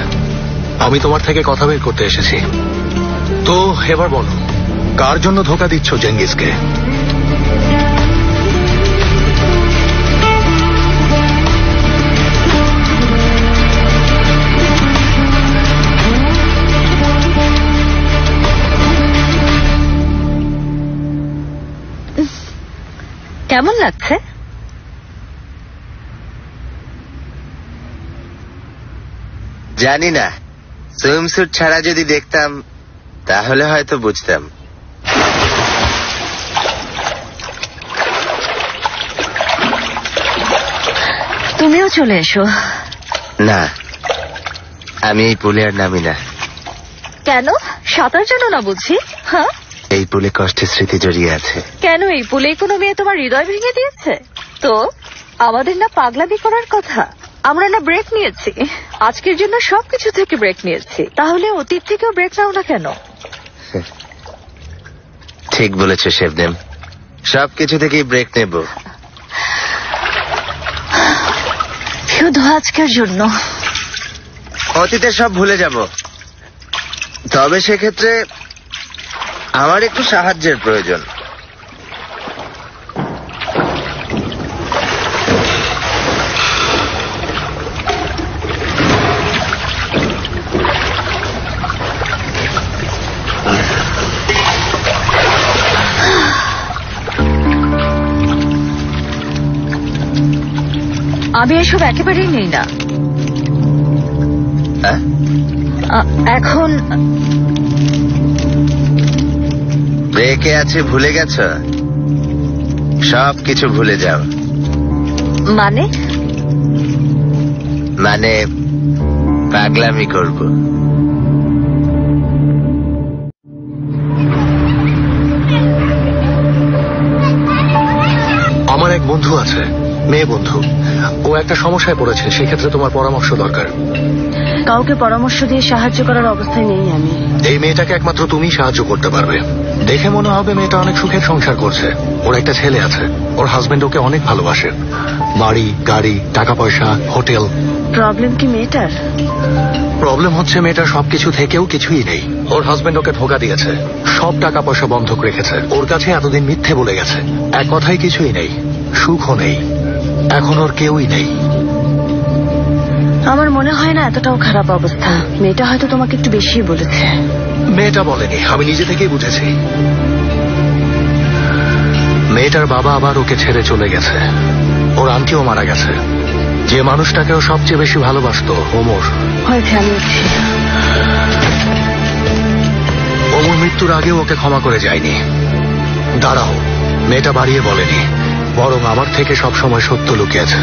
Speaker 5: আমি তোমার থেকে কথা বের করতে এসেছি। তো এবার বলো, কার জন্য ধোঁকা দিচ্ছ জেঙ্গিজকে?
Speaker 4: কেমন লাগছে?
Speaker 11: জানি না, সুইমস্যুট ছাড়া যদি দেখতাম তাহলে হয়তো বুঝতাম।
Speaker 4: তুমিও চলে এসো।
Speaker 11: না, আমি এই পুলে আর নামি না।
Speaker 4: কেন? সাঁতার জানো না বুঝি? হ্যাঁ,
Speaker 11: এই পুলে কষ্টের স্মৃতি জড়িয়ে আছে।
Speaker 4: কেন? এই পুলেই কোনো মেয়ে তোমার হৃদয় ভেঙে দিয়েছে? তো আমাদের না পাগলামি করার কথা? আমরা না ব্রেক নিয়েছি, আজকের জন্য সবকিছু থেকে ব্রেক নিয়েছি। তাহলে অতীত থেকেও ব্রেক নাও না কেন?
Speaker 11: ঠিক বলেছ শেবনেম, সবকিছু থেকেই ব্রেক নেব,
Speaker 4: শুধু আজকের জন্য।
Speaker 11: অতীতে সব ভুলে যাব। তবে সেক্ষেত্রে আমার একটু সাহায্যের প্রয়োজন।
Speaker 4: আমি এসব একেবারেই নেই না। এখন
Speaker 11: ব্রেকে আছে, ভুলে গেছ? সব কিছু ভুলে যাও।
Speaker 4: মানে?
Speaker 11: মানে পাগলামি করব।
Speaker 5: আমার এক বন্ধু আছে, মেয়ে বন্ধু। ও একটা সমস্যায় পড়েছে, সেক্ষেত্রে তোমার পরামর্শ দরকার।
Speaker 10: কাউকে পরামর্শ দিয়ে সাহায্য করার অবস্থায় নেই আমি।
Speaker 5: এই মেয়েটাকে একমাত্র তুমিই সাহায্য করতে পারবে। দেখে মনে হবে মেয়েটা অনেক সুখের সংসার করছে। ওর একটা ছেলে আছে, ওর হাজবেন্ড ওকে অনেক ভালোবাসে। বাড়ি, গাড়ি, টাকা পয়সা, হোটেল।
Speaker 10: প্রবলেম কি মেয়েটার?
Speaker 5: প্রবলেম হচ্ছে মেয়েটার সবকিছু থেকেও কিছুই নেই। ওর হাজবেন্ড ওকে ধোঁকা দিয়েছে, সব টাকা পয়সা বন্ধক রেখেছে। ওর কাছে এতদিন মিথ্যে বলে গেছে। এক কথায় কিছুই নেই, সুখও নেই, এখন ওর কেউই নেই।
Speaker 10: আমার মনে হয় না এতটাও খারাপ অবস্থা। মেয়েটা হয়তো তোমাকে একটু বেশি বলেছে।
Speaker 5: মেয়েটা বলেনি, আমি নিজে থেকেই বুঝেছি। মেয়েটার বাবা আবার ওকে ছেড়ে চলে গেছে। ওর আন্টিও মারা গেছে। যে মানুষটাকেও সবচেয়ে বেশি ভালোবাসতো, ওমর।
Speaker 10: হয়েছে, আমি উঠছি।
Speaker 5: ওমর মৃত্যুর আগেও ওকে ক্ষমা করে যায়নি। দাঁড়াও, মেয়েটা বাড়িয়ে বলেনি, বরং আমার থেকে সবসময় সত্য লুকিয়েছে।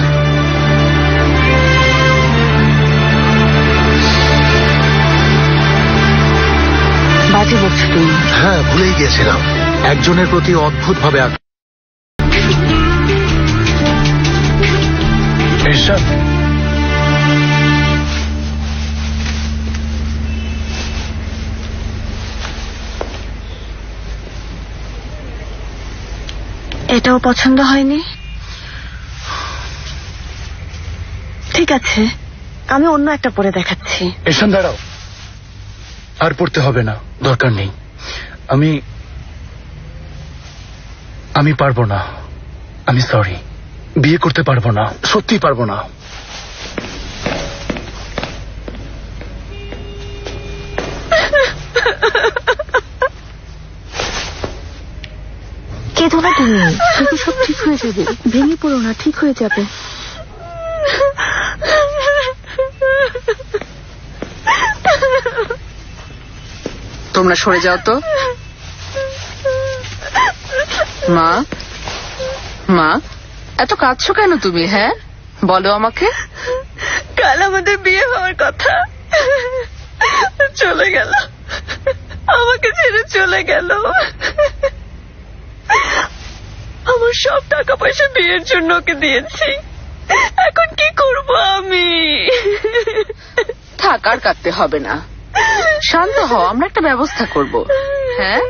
Speaker 10: বাজে বলছো তুমি।
Speaker 5: হ্যাঁ, ভুলেই গিয়েছিলাম। একজনের প্রতি অদ্ভুত ভাবে
Speaker 6: ঈশান,
Speaker 10: এটাও পছন্দ হয়নি? ঠিক আছে, আমি অন্য একটা পরে দেখাচ্ছি।
Speaker 6: ঈশান দাঁড়াও, আর পড়তে হবে না, দরকার নেই। আমি পারবো না। আমি সরি, বিয়ে করতে পারবো না, সত্যি পারবো না।
Speaker 4: কেঁদো না তুমি, শুধু সব ঠিক হয়ে যাবে। ভেঙে পড়ো না, ঠিক হয়ে যাবে।
Speaker 10: তোমরা সরে যাও তো। মা, মা, এত কাঁদছো কেন তুমি? হ্যাঁ, বলো আমাকে।
Speaker 12: কাল আমাদের বিয়ে হওয়ার কথা, চলে গেল, আমাকে ছেড়ে চলে গেল। আমার সব টাকা পয়সা বিয়ের জন্য ওকে দিয়েছি, এখন কি করব আমি?
Speaker 10: থাক, আর কাঁদতে হবে না, শান্ত হও, আমরা একটা ব্যবস্থা করব। হ্যাঁ,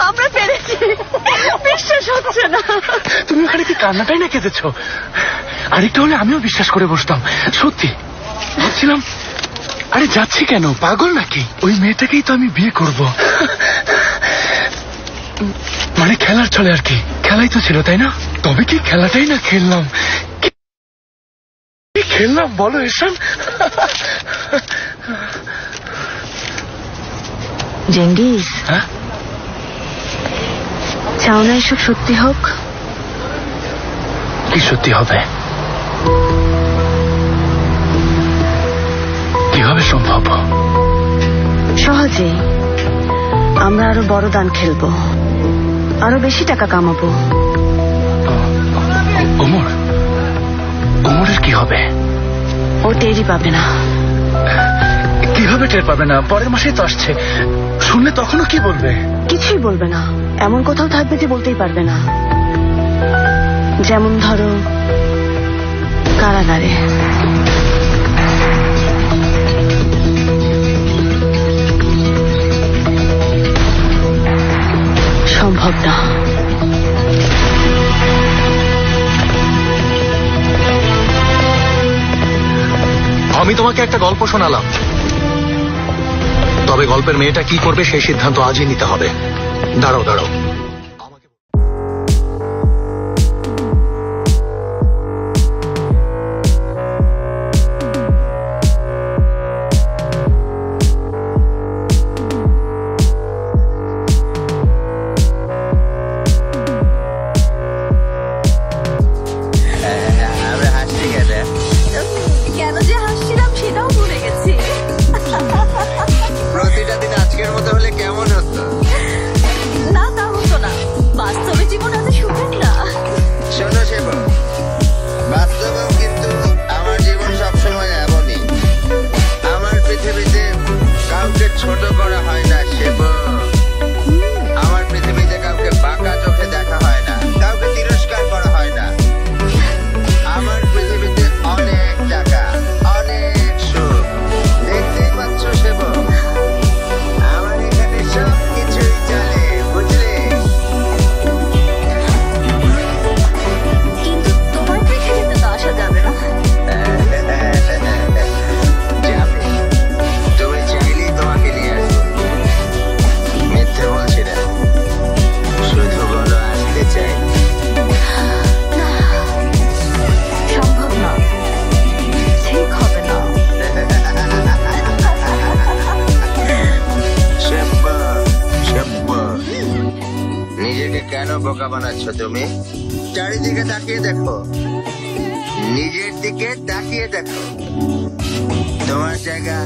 Speaker 12: আমরা পেরেছি, বিশ্বাস হচ্ছে না।
Speaker 6: তুমি ওখানে কি কান্নাটাই না কেঁদেছ? আরেকটা হলে আমিও বিশ্বাস করে বসতাম। সত্যি ভাবছিলাম, আরে যাচ্ছি কেন, পাগল নাকি? ওই মেয়েটাকেই তো আমি বিয়ে করব। মানে খেলার চলে আর কি, খেলাই তো ছিল, তাই না? তবে কি খেলাটাই না খেললাম? কি খেললাম বলো এসান?
Speaker 4: জেঙ্গিস,
Speaker 6: হ্যাঁ,
Speaker 4: চাও না এসব সত্যি হোক?
Speaker 6: কি সত্যি হবে? কিভাবে সম্ভব?
Speaker 4: সহজেই। আমরা আরো বড় দান খেলবো, আরো বেশি টাকা কামাবো।
Speaker 6: ওমর, ওমরের কি হবে?
Speaker 4: ও টেরই পাবে না।
Speaker 6: কিভাবে টের পাবে না? পরের মাসেই তো আসছে, শুনলে তখনও কি বলবে?
Speaker 4: কিছুই বলবে না, এমন কোথাও থাকবে যে বলতেই পারবে না। যেমন ধরো কারাগারে। সম্ভব না।
Speaker 5: আমি তোমাকে একটা গল্প শোনালাম, তবে গল্পের মেয়েটা কি করবে সেই সিদ্ধান্ত আজই নিতে হবে। দাঁড়াও দাঁড়াও,
Speaker 11: আমরা হাসছি কেন?
Speaker 12: কেন যে হাসছিলাম সেটাও ভুলে গেছি।
Speaker 11: প্রতিটা দিন আজকের মতো হলে কেমন হতো?
Speaker 12: না, তা হতো না, বাস্তবে জীবন এত সুখের না।
Speaker 11: শোনো সেব, বাস্তবেও কিন্তু আমার জীবন সবসময় এমনই। আমার পৃথিবীতে কাউকে ছোট করা হয় না সেব। আমার পৃথিবীতে কাউকে বাঁকা চোখে দেখা হয় না, কাউকে তিরস্কার করা হয় না। আমার পৃথিবীতে অনেক টাকা, অনেক সুখ, দেখতেই পাচ্ছ সেব। আমার এখানে সব কিছুই চলে, বুঝলে?
Speaker 12: কিন্তু তোমার পৃথিবীতে তো আসা যাবে না।
Speaker 11: যাবে, তুমি চাইলেই তোমাকে নিয়ে আসবো। মিথ্যে বলছি না, শুধু বলো আসতে চাই।
Speaker 12: সম্ভব না, ঠিক হবে না।
Speaker 11: নিজেকে কেন বোকা বানাচ্ছ তুমি? চারিদিকে তাকিয়ে দেখো, নিজের দিকে তাকিয়ে দেখো। তোমার জায়গা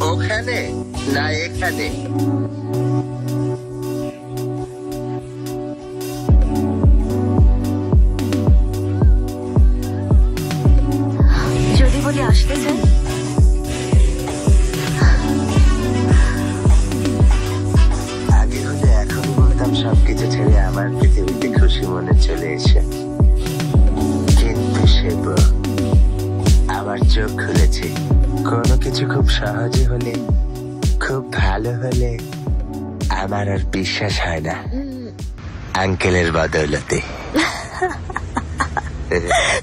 Speaker 11: ওখানে না এখানে?
Speaker 12: যদি বলি আসতে চাই,
Speaker 11: আগে হলে এখনই বলতাম সবকিছু ছেড়ে আমার পৃথিবীতে খুশি মনে চলে এসে। কিন্তু সেব, আমার চোখ খুলেছে। কোনো কিছু খুব সহজে হলে, খুব ভালো হলে আমার আর বিশ্বাস হয় না। আঙ্কেলের বদৌলতে।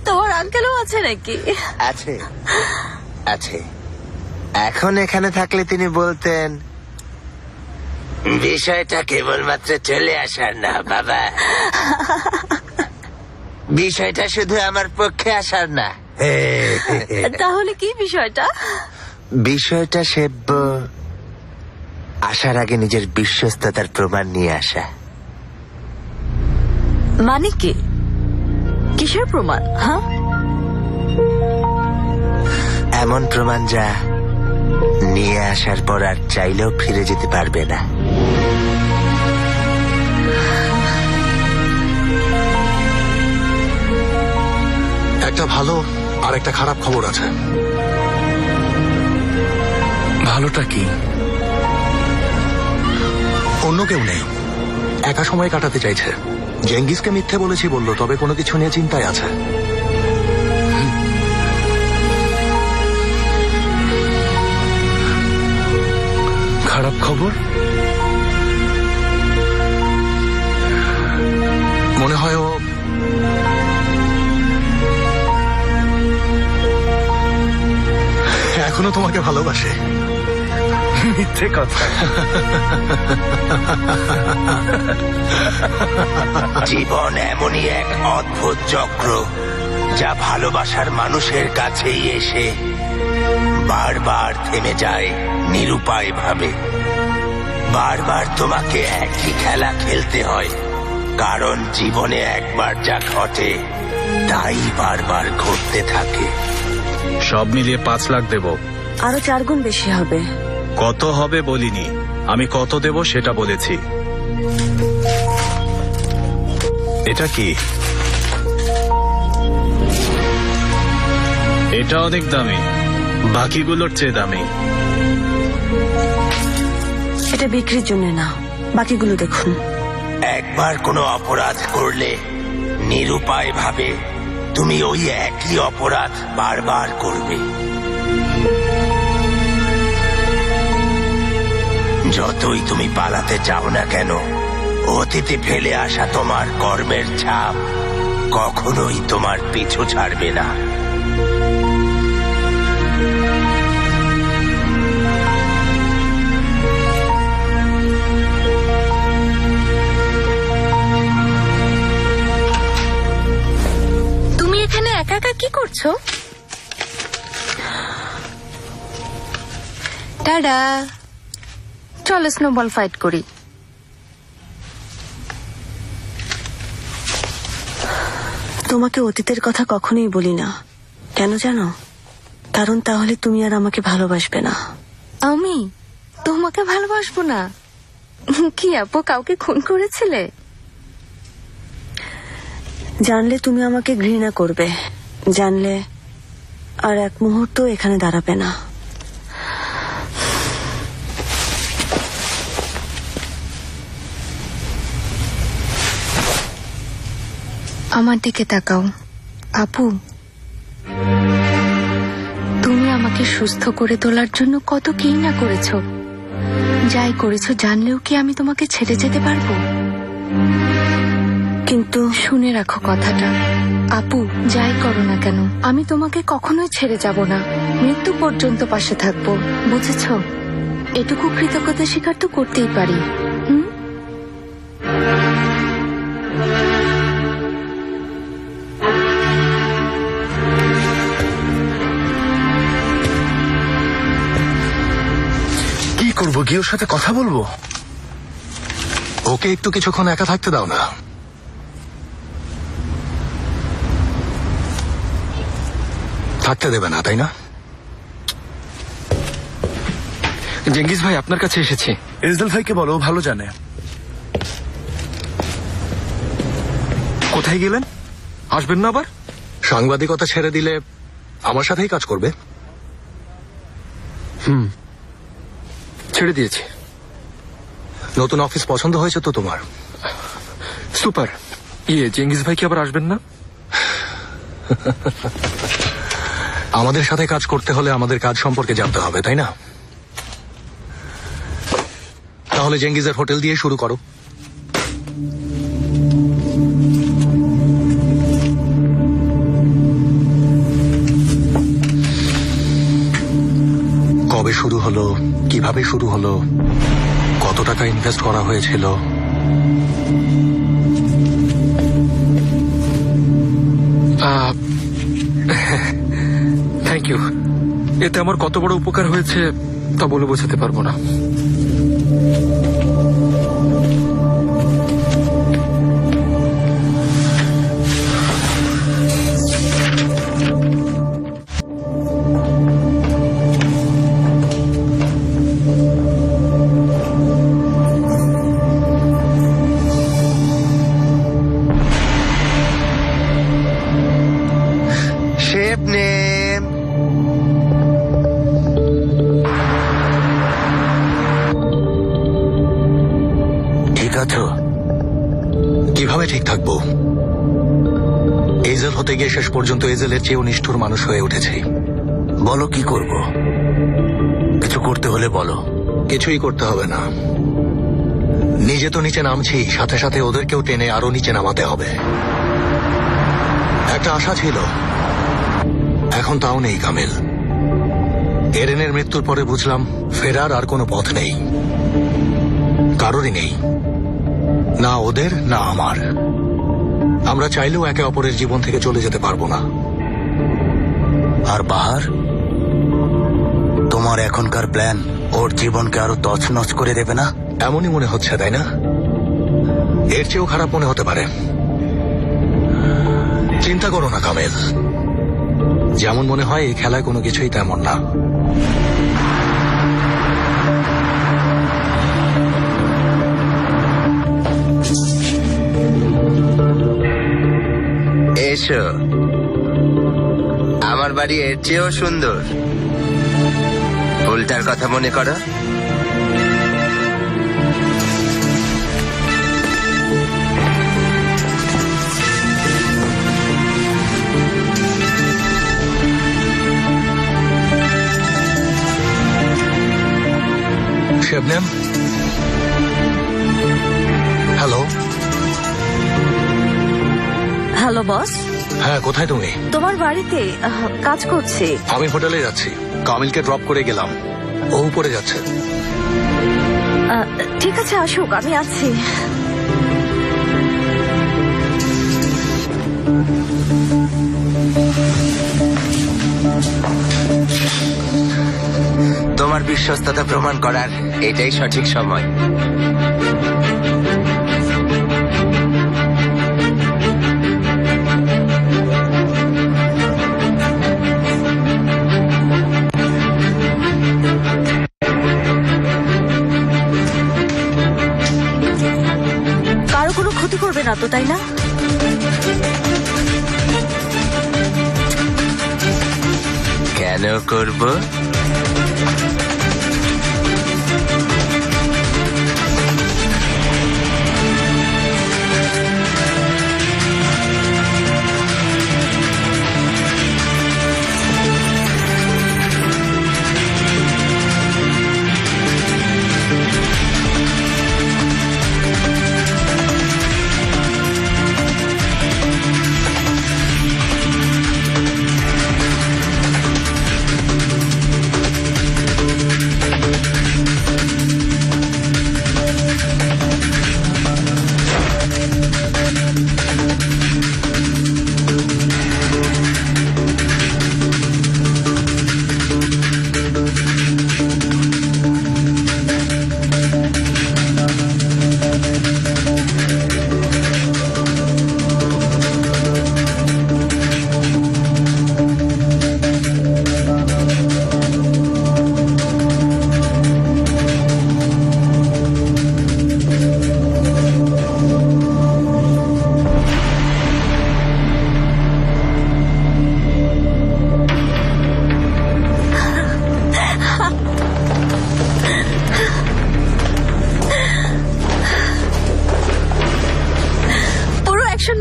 Speaker 12: তোমার আঙ্কেলও আছে নাকি?
Speaker 11: আছে, আছে। এখন এখানে থাকলে তিনি বলতেন, বিষয়টা কেবলমাত্র চলে আসার না বাবা, বিষয়টা শুধু আমার পক্ষে আসার না।
Speaker 12: তাহলে কি বিষয়টা?
Speaker 11: বিষয়টা সেব্য আসার আগে নিজের বিশ্বস্ততার প্রমাণ নিয়ে আসা।
Speaker 12: মানে কি? কিসের প্রমাণ? হ্যাঁ,
Speaker 11: এমন প্রমাণ যা নিয়ে আসার পর আর চাইলেও ফিরে যেতে পারবে না।
Speaker 5: একটা ভালো আর একটা খারাপ খবর আছে।
Speaker 6: ভালোটা কি?
Speaker 5: অন্য কেউ নেই, একা সময় কাটাতে চাইছে। জেঙ্গিসকে মিথ্যে বলেছি বললো, তবে কোনো কিছু নিয়ে চিন্তায় আছে।
Speaker 6: খারাপ খবর?
Speaker 5: মনে হয় ও এখনো তোমাকে ভালোবাসে।
Speaker 6: মিথ্যে কথা।
Speaker 1: জীবন এমনই এক অদ্ভুত চক্র, যা ভালোবাসার মানুষের কাছেই এসে বারবার থেমে যায় নিরুপায় ভাবে। বারবার তোমাকে একই খেলা খেলতে হয়, কারণ জীবনে একবার যা ঘটে তাই বারবার ঘটতে থাকে।
Speaker 2: সব মিলিয়ে 5 লাখ দেব।
Speaker 12: আরো 4 গুণ বেশি হবে।
Speaker 2: কত হবে বলিনি, আমি কত দেব সেটা বলেছি। এটা কি? এটা অনেক দামি, বাকিগুলোর চেয়ে দামি।
Speaker 12: এটা বিক্রির জন্য না, বাকিগুলো দেখুন।
Speaker 1: একবার কোনো অপরাধ করলে নিরুপায় ভাবে তুমি ওই একই অপরাধ বারবার করবে। যতই তুমি পালাতে চাও না কেন, অতীতে ফেলে আসা তোমার কর্মের ছাপ কখনোই তোমার পিছু ছাড়বে না।
Speaker 4: তুমি এখানে একা একা কি করছো? টাডা, চলো স্নোবল ফাইট করি।
Speaker 12: তোমাকে অতীতের কথা কখনোই বলি না, কেন জানো? কারণ তাহলে তুমি আর আমাকে ভালোবাসবে না।
Speaker 4: আমি তোমাকে ভালোবাসবো না? কি আপু, কাউকে খুন করেছিলে?
Speaker 12: জানলে তুমি আমাকে ঘৃণা করবে, জানলে আর এক মুহূর্ত এখানে দাঁড়াবে না।
Speaker 4: আমার দিকে তাকাও আপু। তুমি আমাকে সুস্থ করে তোলার জন্য কত কি না করেছো। যাই করেছো জানলেও কি আমি তোমাকে ছেড়ে যেতে পারবো? কিন্তু শুনে রাখো কথাটা আপু, যাই করো না কেন আমি তোমাকে কখনোই ছেড়ে যাব না। মৃত্যু পর্যন্ত পাশে থাকবো, বুঝেছো? এটুকু কৃতজ্ঞতা স্বীকার তো করতেই পারি।
Speaker 6: কি করবো? গিয়ে ওর সাথে কথা বলবো?
Speaker 5: ওকে একটু কিছুক্ষণ একা থাকতে দাও না। থাকতে দেবে না, তাই না?
Speaker 7: জেঙ্গিস ভাই আপনার কাছে এসেছে।
Speaker 6: ইসরায়েল ভাইকে বলো, ও ভালো জানে।
Speaker 7: কোথায় গেলেন? আসবেন না আবার?
Speaker 5: সাংবাদিকতা ছেড়ে দিলে আমার সাথেই কাজ করবে।
Speaker 7: ছেড়ে দিয়েছি।
Speaker 5: নতুন অফিস পছন্দ হয়েছে তো তোমার?
Speaker 7: সুপার। জেঙ্গিস ভাই কি আবার আসবেন না?
Speaker 5: আমাদের সাথে কাজ করতে হলে আমাদের কাজ সম্পর্কে জানতে হবে, তাই না? তাহলে জেঙ্গিজের হোটেল দিয়ে শুরু করো। কবে শুরু হলো, কিভাবে শুরু হলো, কত টাকা ইনভেস্ট করা হয়েছিল।
Speaker 7: Thank you. এতে আমার কত বড় উপকার হয়েছে তা বলে বোঝাতে পারবো না।
Speaker 11: Shape name.
Speaker 1: ঠিক আছো?
Speaker 5: কিভাবে ঠিক থাকবো? এজেল হতে গিয়ে শেষ পর্যন্ত এজেলের চেয়েও নিষ্ঠুর মানুষ হয়ে উঠেছি।
Speaker 1: বলো কি করব? কিছু করতে হলে বলো।
Speaker 5: কিছুই করতে হবে না। নিজে তো নিচে নামছি, সাথে সাথে ওদেরকেও টেনে আরো নিচে নামাতে হবে। একটা আশা ছিল, এখন তাও নেই কামেল। এরেনের মৃত্যুর পরে বুঝলাম ফেরার আর কোনো পথ নেই, কারোরই নেই, না ওদের না আমার। আমরা চাইলেও একে অপরের জীবন থেকে চলে যেতে পারবো না।
Speaker 1: আর বাহার, তোমার এখনকার প্ল্যান ওর জীবনকে আরো তছনছ করে দেবে না?
Speaker 5: এমনই মনে হচ্ছে, তাই না? এর চেয়েও খারাপ মনে হতে পারে। চিন্তা করো না কামেল, যেমন মনে হয় এই খেলায় কোনো কিছুই তেমন না।
Speaker 11: এসো, আমার বাড়ি এর চেয়েও সুন্দর। ফুলটার কথা মনে করো।
Speaker 5: শেবনেম, হ্যালো।
Speaker 12: Hello boss.
Speaker 5: হ্যাঁ, কোথায় তুমি?
Speaker 12: তোমার বাড়িতে কাজ করছি।
Speaker 5: আমি হোটেলে যাচ্ছি, কামিলকে ড্রপ করে গেলাম, ও উপরে যাচ্ছে।
Speaker 12: ঠিক আছে, আসুক, আমি আছি।
Speaker 11: তোমার বিশ্বস্ততা প্রমাণ করার এটাই সঠিক সময়।
Speaker 12: কারো কোনো ক্ষতি করবে না তো, তাই না?
Speaker 11: কেন করব?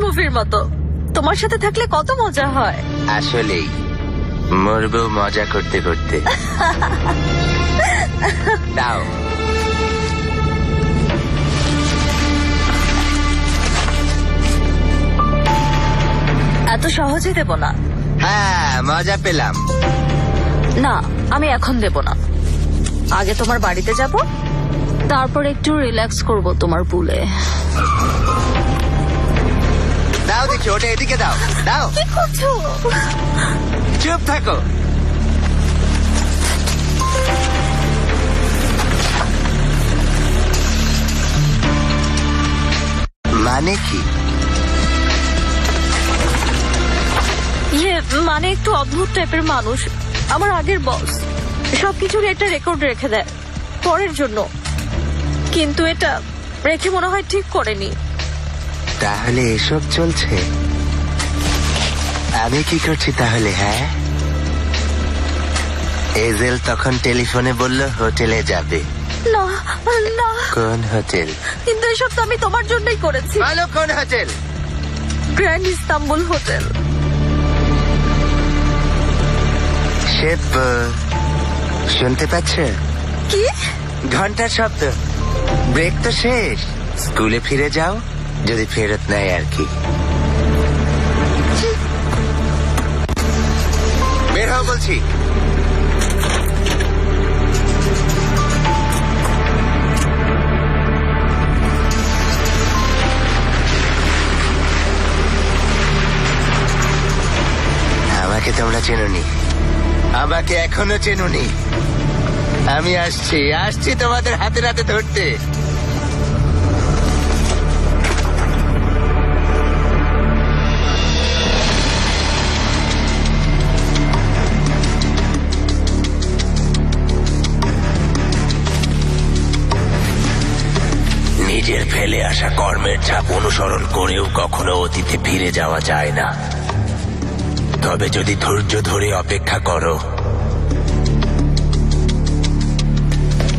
Speaker 12: মুভির মতো। তোমার সাথে থাকলে কত মজা হয়।
Speaker 11: আসলেই মরবো মজা করতে করতে। দাও।
Speaker 12: এত সহজে দেব না।
Speaker 11: হ্যাঁ, মজা পেলাম।
Speaker 12: না, আমি এখন দেব না।
Speaker 13: আগে তোমার বাড়িতে যাব, তারপর একটু রিল্যাক্স করব তোমার পুলে।
Speaker 11: দাও দেখি, ওটা এদিকে দাও। দাও।
Speaker 13: কি করছো?
Speaker 11: চুপ থাকো। মানে কি?
Speaker 13: মানে একটু অদ্ভুত টাইপের মানুষ, আমার আগের বস। সবকিছুর একটা রেকর্ড রেখে দেয় পরের জন্য, কিন্তু এটা রেখে মনে হয় ঠিক করেনি।
Speaker 11: তাহলে এসব চলছে? আমি কি করছি তাহলে? হ্যাঁ, এজেল তখন টেলিফোনে বলল হোটেলে যাবে।
Speaker 13: না না,
Speaker 11: কোন হোটেল?
Speaker 13: কিন্তু এসব তো আমি তোমার জন্যই করেছি।
Speaker 11: ভালো, কোন hotel?
Speaker 13: Grand Istanbul hotel.
Speaker 11: Chef, শুনতে পাচ্ছ?
Speaker 13: কি?
Speaker 11: ঘন্টার শব্দ। ব্রেক তো শেষ, স্কুলে ফিরে যাও, যদি ফেরত নেয় আর কি। বের হও বলছি। আমাকে তোমরা চেনোনি, আমাকে এখনো চেনোনি। আমি আসছি, আসছি তোমাদের হাতে হাতে ধরতে।
Speaker 1: নিজের ফেলে আসা কর্মের ছাপ অনুসরণ করেও কখনো অতীতে ফিরে যাওয়া যায় না। তবে যদি ধৈর্য ধরে অপেক্ষা করো,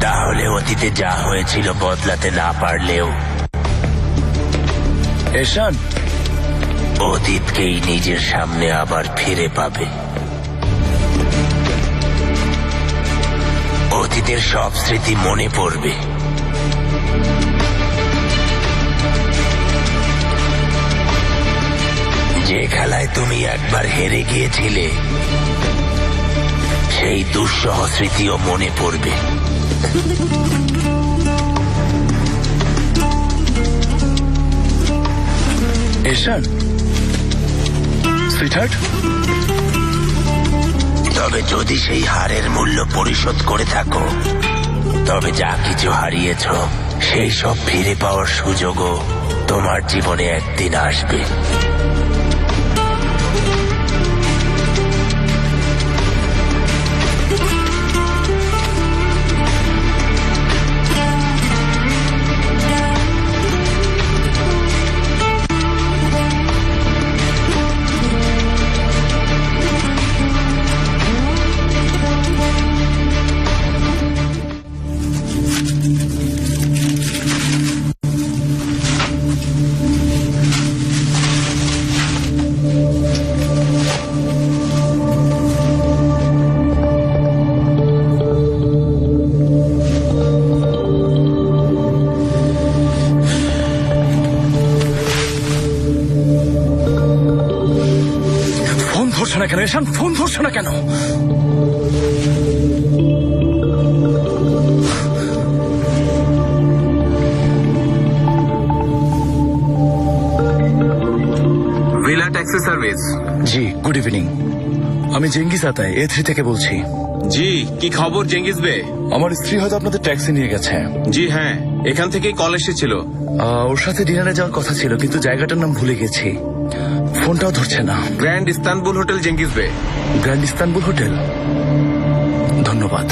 Speaker 1: তাহলে অতীতে যা হয়েছিল বদলাতে না পারলেও
Speaker 6: এশান,
Speaker 1: অতীতকেই নিজের সামনে আবার ফিরে পাবে। অতীতের সব স্মৃতি মনে পড়বে। যে খেলায় তুমি একবার হেরে গিয়েছিলে, সেই দুঃসহ স্মৃতিও মনে পড়বে।
Speaker 6: এশান, সুইটহার্ট,
Speaker 1: তবে যদি সেই হারের মূল্য পরিশোধ করে থাকো, তবে যা কিছু হারিয়েছ সেই সব ফিরে পাওয়ার সুযোগও তোমার জীবনে একদিন আসবে।
Speaker 6: ধরছে না কেন এশান? ফোন ধরছে না কেন?
Speaker 3: Villa taxi service.
Speaker 6: জি, গুড ইভিনিং। আমি জেঙ্গিস আতাই, A3 থেকে বলছি।
Speaker 3: জি, কি খবর জেঙ্গিস বে?
Speaker 6: আমার স্ত্রী হয়তো আপনাদের ট্যাক্সি নিয়ে গেছে।
Speaker 3: জি হ্যাঁ, এখান থেকেই কল এসেছিল।
Speaker 6: ওর সাথে ডিনারে যাওয়ার কথা ছিল, কিন্তু জায়গাটার নাম ভুলে গেছি। ফোনটাও ধরছে না।
Speaker 3: গ্র্যান্ড ইস্তানবুল হোটেল জেঙ্গিস বে।
Speaker 6: গ্র্যান্ড ইস্তানবুল হোটেল, ধন্যবাদ।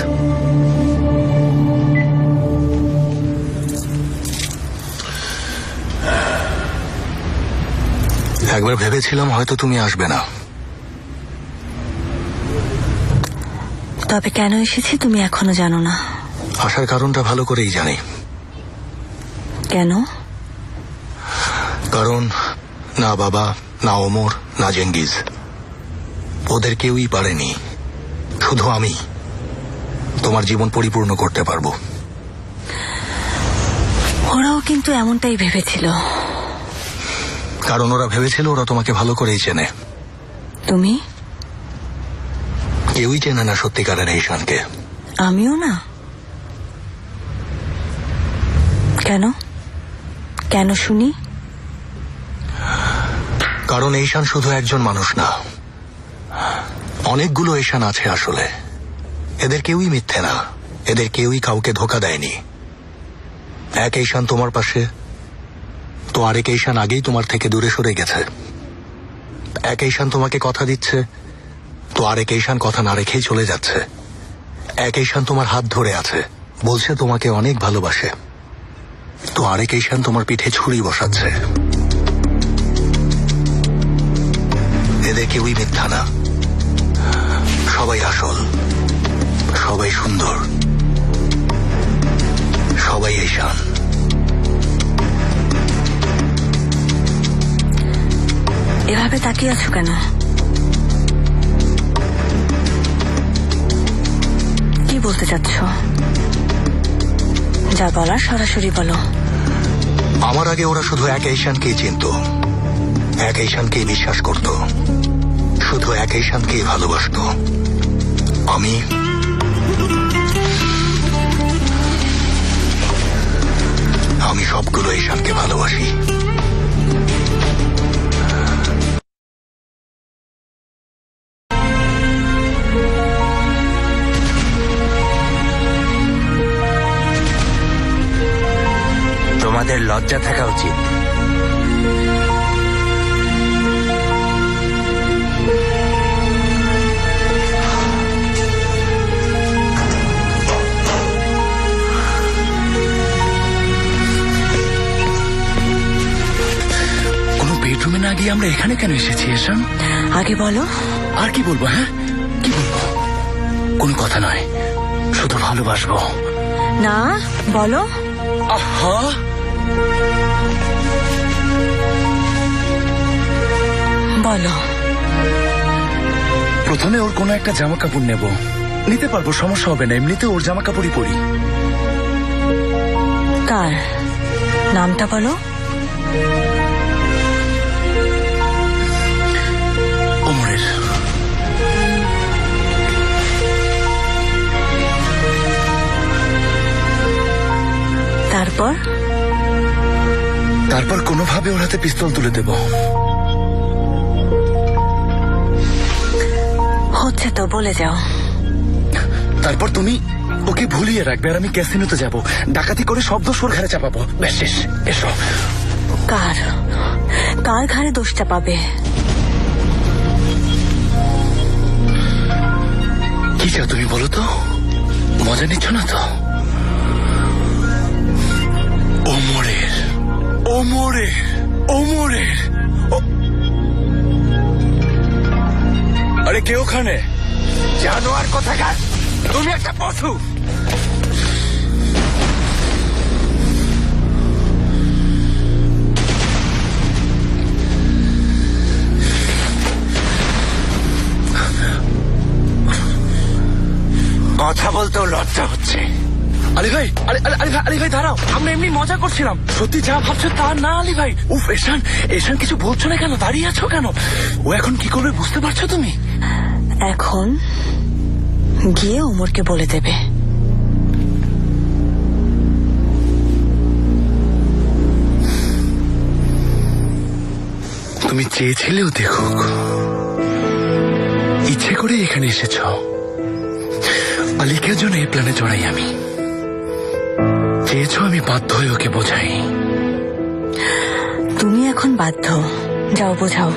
Speaker 5: একবার ভেবেছিলাম হয়তো তুমি আসবে না।
Speaker 12: তবে কেন এসেছি তুমি এখনো জানো না।
Speaker 5: আসার কারণটা ভালো করেই জানি।
Speaker 12: কেন?
Speaker 5: কারণ না বাবা, না ওমর, না জেঙ্গিজ, ওদের কেউই পারেনি। শুধু আমি তোমার জীবন পরিপূর্ণ করতে পারবো।
Speaker 12: ওরাও কিন্তু এমনটাই ভেবেছিল।
Speaker 5: কারণ ওরা ভেবেছিল ওরা তোমাকে ভালো করেই চেনে।
Speaker 12: তুমি?
Speaker 5: কেউই চেনে না সত্যিকারের ঈশানকে।
Speaker 12: আমিও না। কেন কেন শুনি?
Speaker 5: কারণ ঈশান শুধু একজন মানুষ না, অনেকগুলো ঈশান আছে আসলে। এদের কেউই মিথ্যে না, এদের কেউই কাউকে ধোকা দেয়নি। এক ঈশান তোমার পাশে, তো আরেক ঈশান আগেই তোমার থেকে দূরে সরে গেছে। এক ঈশান তোমাকে কথা দিচ্ছে, তো আরেক ঈশান কথা না রেখেই চলে যাচ্ছে। এক ঈশান তোমার হাত ধরে আছে, বলছে তোমাকে অনেক ভালোবাসে, তো আরেক ঈশান তোমার পিঠে ছুরি বসাচ্ছে। এদের কেউই মিথ্যা না, সবাই আসল, সবাই সুন্দর, সবাই ঈশান।
Speaker 12: এভাবে তাকিয়ে আছো কেন? কি বলতে চাচ্ছ? যা বলার সরাসরি বলো।
Speaker 5: আমার আগে ওরা শুধু এক ঈশানকেই চিনত, এক ঈশানকেই বিশ্বাস করত, শুধু এক ঈশানকেই ভালোবাসত। আমি সবগুলো ঈশানকে ভালোবাসি।
Speaker 1: তোমাদের লজ্জা থাকা উচিত।
Speaker 6: বেডরুমে না গিয়ে আমরা এখানে কেন এসেছি ঈশান?
Speaker 12: আগে বলো।
Speaker 6: আর কি বলবো? হ্যাঁ কি বলবো? কোনো কথা নয়, শুধু ভালোবাসবো।
Speaker 12: না বলো।
Speaker 6: আহা,
Speaker 12: বলো।
Speaker 6: প্রথমে ওর কোনো একটা জামা কাপড় নেব, নিতে পারবো, সমস্যা হবে না, এমনিতে ওর জামা কাপড়ই পরি।
Speaker 12: কার? নামটা বলো।
Speaker 6: ওমরের।
Speaker 12: তারপর?
Speaker 6: তারপর কোনোভাবে ওর হাতে পিস্তল তুলে দেব।
Speaker 12: হচ্ছে তো, বলে যাও।
Speaker 6: তারপর তুমি ওকে ভুলিয়ে রাখবে আর আমি ক্যাসিনোতে যাব, ডাকাতি করে সব দোষ ওর ঘাড়ে চাপাবো। ব্যাস শেষ। এসো।
Speaker 12: কার কার ঘাড়ে দোষ চাপাবে?
Speaker 6: কি চাও তুমি বলো তো? মজা নিচ্ছ না তো? ওমরের, ওমরের, ওমরের। আরে কে ওখানে?
Speaker 1: জানোয়ার কোথাকার, তুমি একটা পশু। কথা বলতেও লজ্জা হচ্ছে।
Speaker 6: আলী ভাই, আলী ভাই দাঁড়াও, আমরা এমনি মজা করছিলাম, সত্যি যা ভাবছো তা না। আলী ভাই, উফ ঈশান, ঈশান কিছু বলছো না কেন? দাঁড়িয়ে আছো কেন? ও এখন কি করবে বুঝতে পারছো তুমি?
Speaker 12: এখন গিয়ে ওমরকে বলে দেবে।
Speaker 6: তুমি চেয়েছিলেও দেখুক, ইচ্ছে করে এখানে এসেছ। আলীকে জন্য এই প্ল্যানে জড়াই আমি। চেয়েছ আমি বাধ্য হয়ে ওকে বোঝাই।
Speaker 12: তুমি এখন বাধ্য, যাও বোঝাও।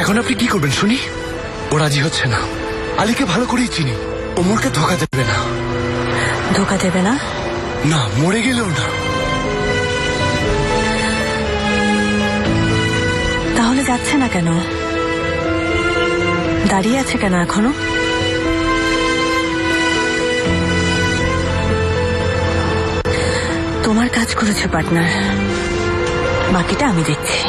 Speaker 6: এখন আপনি কি করবেন শুনি? ও রাজি হচ্ছে না। আলীকে ভালো করেই চিনি, ওমরকে ধোকা দেবে না।
Speaker 12: ধোকা দেবে না?
Speaker 6: না, মরে গেলেও না।
Speaker 12: তাহলে যাচ্ছে না কেন? দাঁড়িয়ে আছে কেন এখনো? তোমার কাজ করেছে পার্টনার, বাকিটা আমি দেখছি।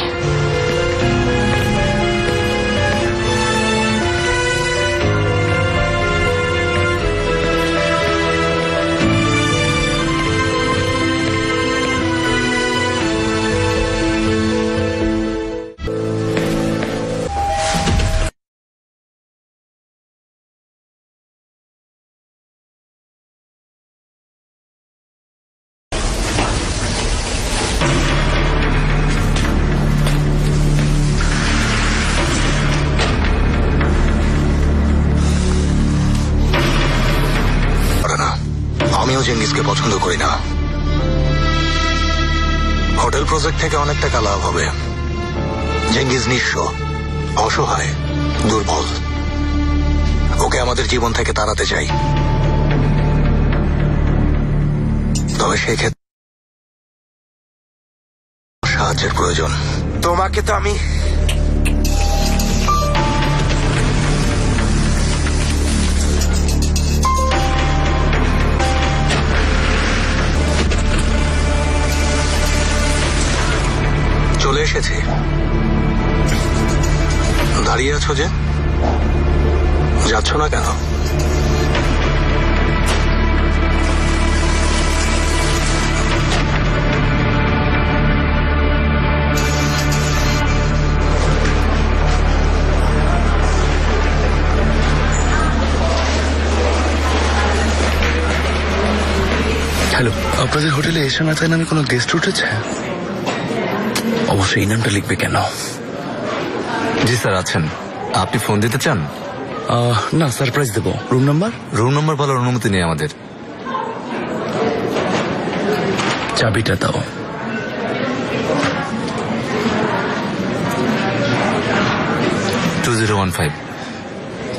Speaker 5: আমিও চেঙ্গিসকে পছন্দ করি না। হোটেল প্রজেক্ট থেকে অনেক টাকা লাভ হবে। চেঙ্গিস নিঃস্ব, অসহায়, দুর্বল। ওকে আমাদের জীবন থেকে তাড়াতে চাই। তবে সেক্ষেত্রে সাহায্যের প্রয়োজন।
Speaker 1: তোমাকে তো আমি
Speaker 5: চলে এসেছি। দাঁড়িয়ে আছো যে, যাচ্ছ না কেন?
Speaker 6: হ্যালো, আপনাদের হোটেলে এশা মাথায় নামে কোনো গেস্ট উঠেছে? অবশ্যই এই নামটা লিখবে কেন?
Speaker 2: জি স্যার আছেন। আপনি ফোন দিতে চান?
Speaker 6: না, সারপ্রাইজ দেবো। Room number?
Speaker 2: রুম নাম্বার বলার অনুমতি নেই আমাদের।
Speaker 6: চাবিটা দাও।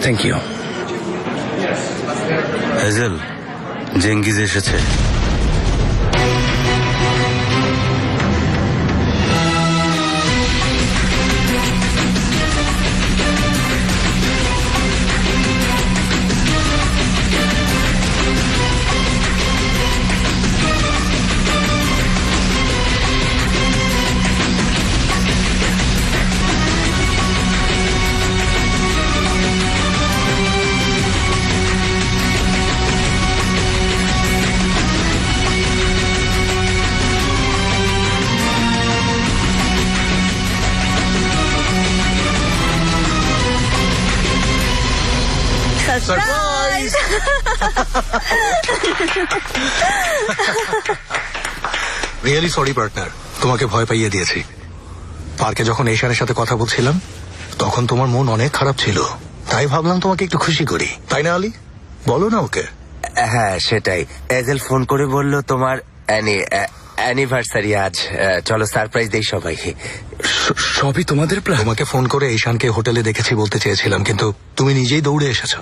Speaker 6: Thank you.
Speaker 2: হেজেল, জেঙ্গিজ এসেছে।
Speaker 5: সারপ্রাইজ! রিয়েলি সরি পার্টনার, তোমাকে ভয় পাইয়ে দিয়েছি। পার্কে যখন এশানের সাথে কথা বলছিলাম তখন তোমার মন অনেক খারাপ ছিল, তাই ভাবলাম তোমাকে একটু খুশি করি। তাই না আলী? বলো না ওকে।
Speaker 1: হ্যাঁ সেটাই। এজেল ফোন করে বলল তোমার অ্যানিভার্সারি আজ, চলো সারপ্রাইজ দেই সবাইকে।
Speaker 6: সবই তোমাদের প্ল্যান?
Speaker 5: তোমাকে ফোন করে ঈশানকে হোটেলে দেখেছি বলতে চেয়েছিলাম, কিন্তু তুমি নিজেই দৌড়ে এসেছো।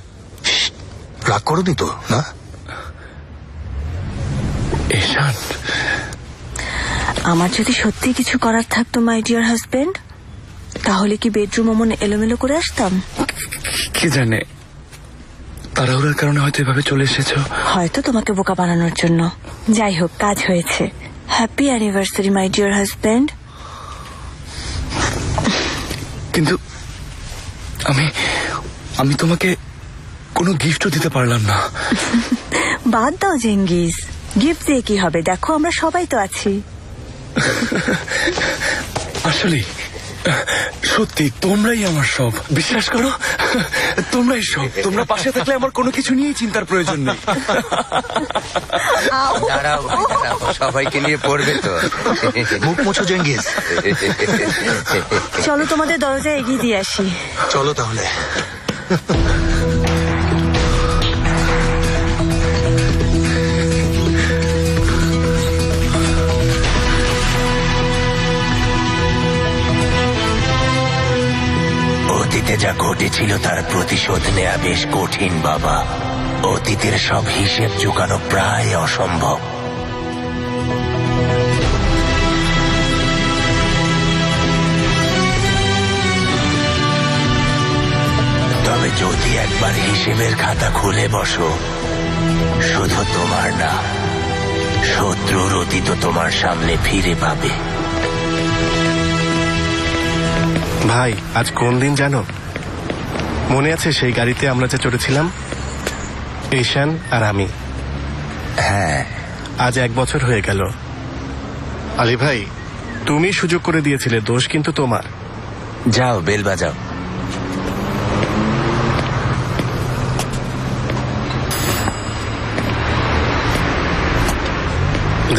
Speaker 5: রাগ করোনি তো? না
Speaker 6: ঈশান,
Speaker 12: আমার যদি সত্যি কিছু করার থাকতো মাই ডিয়ার হাজবেন্ড, তাহলে কি বেডরুম অমন এলোমেলো করে আসতাম?
Speaker 6: কে জানে, তাড়াহুড়ার কারণে হয়তো এভাবে চলে এসেছো।
Speaker 12: হয়তো তোমাকে বোকা বানানোর জন্য। যাই হোক, কাজ হয়েছে। Happy anniversary my dear husband.
Speaker 6: কিন্তু আমি তোমাকে কোনো গিফটও দিতে পারলাম না।
Speaker 12: বাদ দাও জেঙ্গিস, গিফট দিয়ে কি হবে? দেখো আমরা সবাই তো আছি।
Speaker 6: আসলে সত্যি তোমরাই আমার সব, বিশ্বাস করো, তোমরাই সব। তোমরা পাশে থাকলে আমার কোনো কিছু নিয়েই চিন্তার প্রয়োজন নেই।
Speaker 1: দাঁড়াও, সবাইকে নিয়ে পড়বে তো।
Speaker 5: মুখ মুছো জেঙ্গিস।
Speaker 12: চলো তোমাদের দরজায় এগিয়ে দিয়ে আসি।
Speaker 5: চলো তাহলে।
Speaker 1: অতীতে যা ঘটেছিল তার প্রতিশোধ নেওয়া বেশ কঠিন বাবা। অতীতের সব হিসেব চুকানো প্রায় অসম্ভব। তবে যদি একবার হিসেবের খাতা খুলে বসো, শুধু তোমার না, শত্রুর অতীত তোমার সামনে ফিরে পাবে।
Speaker 8: ভাই, আজ কোন দিন জানো? মনে আছে সেই গাড়িতে আমরা যে চড়েছিলাম, ঈশান আর আমি?
Speaker 1: হ্যাঁ।
Speaker 8: আজ 1 বছর হয়ে গেল। আলী ভাই, তুমি সুযোগ করে দিয়েছিলে, দোষ কিন্তু তোমার।
Speaker 1: যাও, বেল বাজাও।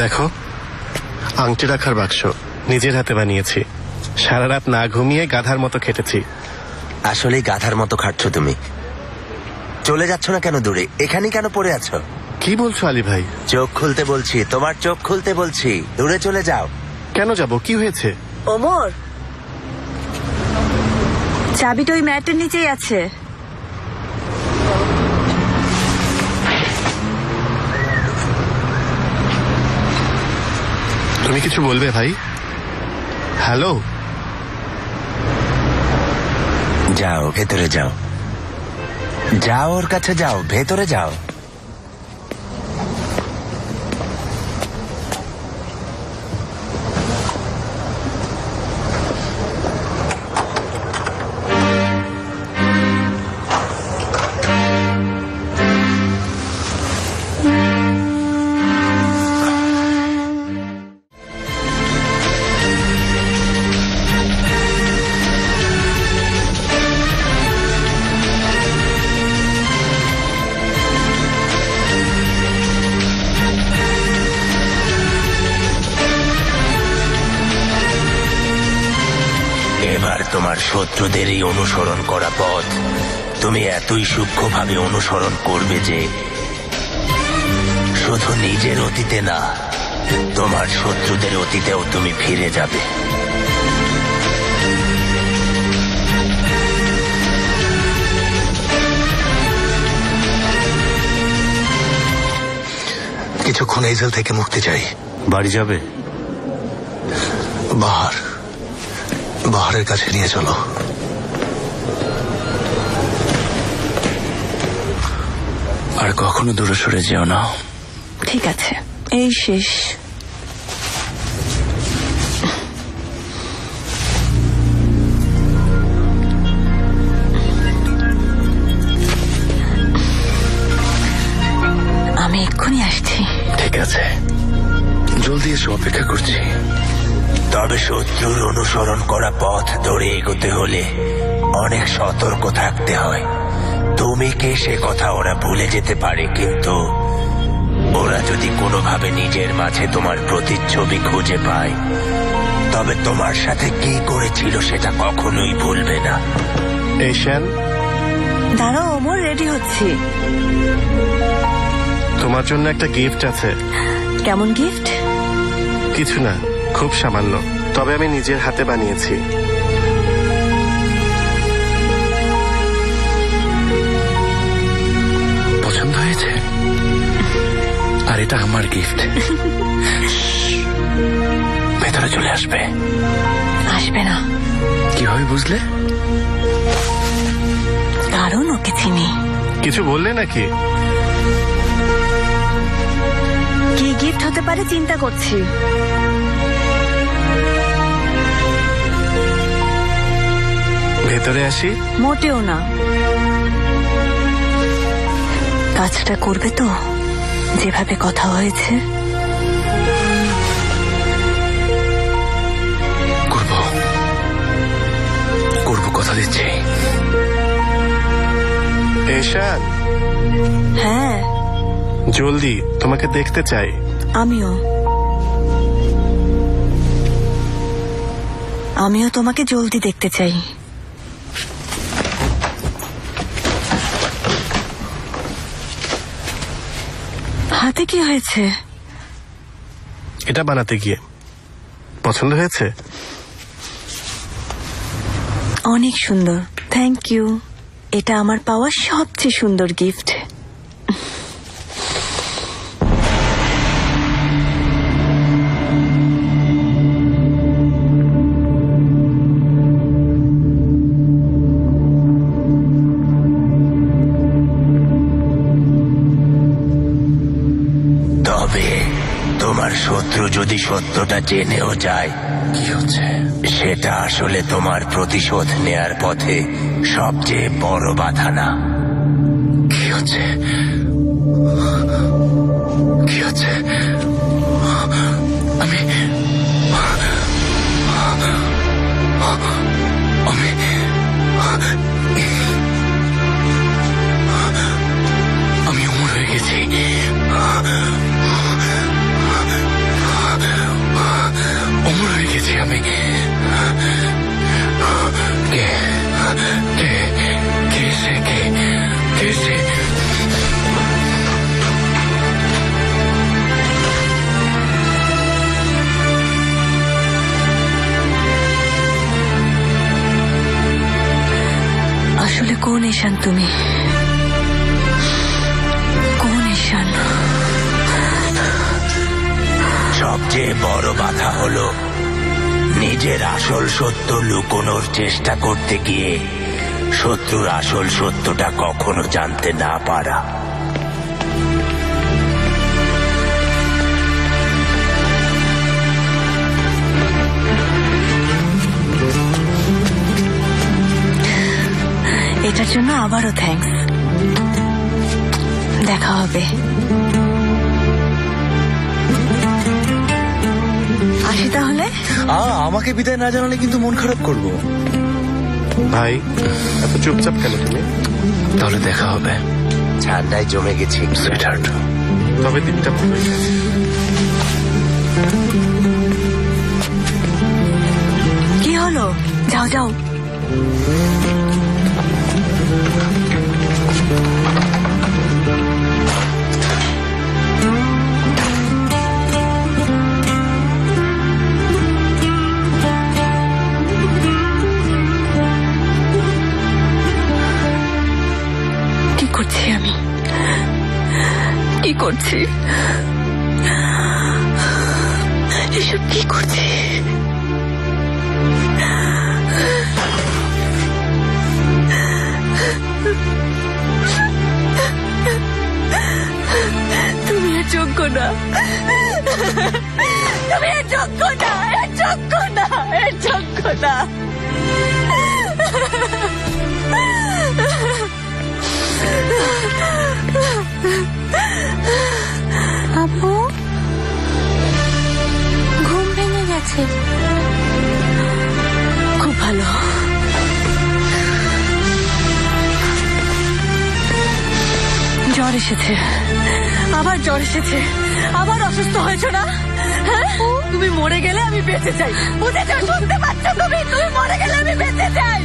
Speaker 8: দেখো, আংটি রাখার বাক্স নিজের হাতে বানিয়েছি। সারা রাত না ঘুমিয়ে গাধার মতো খেটেছি।
Speaker 1: আসলে গাধার মতো খাটছ তুমি। চলে যাচ্ছ না কেন দূরে? এখানেই কেন পড়ে আছো?
Speaker 8: কি বলছো আলী ভাই?
Speaker 1: চোখ খুলতে বলছি, তোমার চোখ খুলতে বলছি। দূরে চলে যাও।
Speaker 8: কেন যাব? কি হয়েছে?
Speaker 12: ওমর, চাবিটা ওই ম্যাটের নিচেই আছে।
Speaker 8: তুমি কিছু বলবে ভাই? হ্যালো?
Speaker 1: যাও, ভেতরে যাও। যাও, ওর কাছে যাও, ভেতরে যাও। এবার তোমার শত্রুদেরই অনুসরণ করা পথ তুমি এতই সূক্ষ্মভাবে অনুসরণ করবে যে শুধু নিজের অতীতে না, তোমার শত্রুদের অতীতেও তুমি ফিরে যাবে।
Speaker 5: কিছুক্ষণ এই জেল থেকে মুক্তি চাই।
Speaker 2: বাড়ি যাবে?
Speaker 5: বাহারের কাছে নিয়ে চলো।
Speaker 2: আর কখনো দূরে সরে যেও না।
Speaker 12: ঠিক আছে, এই শেষ। আমি এক্ষুনি আসছি।
Speaker 2: ঠিক আছে, জলদি এসে অপেক্ষা করছি।
Speaker 1: তবে শত্রুর অনুসরণ করা পথ ধরে এগোতে হলে অনেক সতর্ক থাকতে হয়। তুমি কে সে কথা ওরা ভুলে যেতে পারে, কিন্তু ওরা যদি কোনোভাবে নিজের মাঝে তোমার প্রতিচ্ছবি খুঁজে পায়, তবে তোমার সাথে কি করেছিল সেটা কখনোই ভুলবে না।
Speaker 8: ঈশান,
Speaker 12: দাঁড়াও ওমর, রেডি হচ্ছি।
Speaker 8: তোমার জন্য একটা গিফট আছে।
Speaker 12: কেমন গিফট?
Speaker 8: কিছু না, খুব সামান্য, তবে আমি নিজের হাতে বানিয়েছি।
Speaker 2: পছন্দ হয়েছে? আর এটা আমার গিফট। ভেতরে চলে আসবে।
Speaker 12: আসবে না।
Speaker 2: কিভাবে বুঝলে?
Speaker 12: কারণ ওকে চিনি।
Speaker 8: কিছু বললে নাকি?
Speaker 12: কি গিফট হতে পারে চিন্তা করছি।
Speaker 8: ভেতরে আসি?
Speaker 12: মোটেও না। কাজটা করবে তো যেভাবে কথা হয়েছে?
Speaker 2: করব, কথা দিচ্ছি।
Speaker 8: ঈশান।
Speaker 12: হ্যাঁ,
Speaker 8: জলদি, তোমাকে দেখতে চাই।
Speaker 12: আমিও তোমাকে জলদি দেখতে চাই। হাতে কি হয়েছে?
Speaker 8: এটা বানাতে গিয়ে। পছন্দ হয়েছে?
Speaker 12: অনেক সুন্দর, থ্যাংক ইউ। এটা আমার পাওয়া সবচেয়ে সুন্দর গিফট।
Speaker 1: তবে তোমার শত্রু যদি সত্যটা জেনেও যায়,
Speaker 3: কি হচ্ছে?
Speaker 1: সেটা আসলে তোমার প্রতিশোধ নেয়ার পথে সবচেয়ে বড় বাধা না।
Speaker 3: কি হচ্ছে? কি হচ্ছে? আমি আমি আমি অমর হয়ে গেছি। অমর হয়ে গেছি আমি। কে কে কে সে? কে কে সে?
Speaker 12: আসলে কোন ঈশান তুমি? কোন ঈশান?
Speaker 1: সবচেয়ে বড় বাধা হলো নিজের আসল সত্য লুকোনোর চেষ্টা করতে গিয়ে শত্রুর আসল সত্যটা কখনো জানতে না পারা।
Speaker 12: এটার জন্য আবারও থ্যাঙ্কস। দেখা হবে। আসি তাহলে।
Speaker 6: আমাকে বিদায় না জানালে কিন্তু মন খারাপ করবো।
Speaker 8: ভাই এত চুপচাপ কেন তুমি?
Speaker 3: তাহলে দেখা হবে।
Speaker 1: ঠান্ডায় জমে গেছি সুইটহার্ট।
Speaker 8: তবে দিনটা ভালোই গেছে।
Speaker 12: কি হলো? যাও যাও। কি করছি আমি? কি করছি? এসব কি করছি? তুমি এর যোগ্য না। তুমি এর যোগ্য না। এর যোগ্য না। এর যোগ্য না।
Speaker 13: আপু ঘুম ভেঙে গেছে।
Speaker 12: খুব ভালো। জ্বর এসেছে। আবার জ্বর এসেছে। আবার অসুস্থ হয়েছো না? হ্যাঁ? তুমি মরে গেলে আমি বেঁচে যাই। বুঝেছো? শুনতে পাচ্ছ তুমি? তুমি মরে গেলে আমি বেঁচে যাই।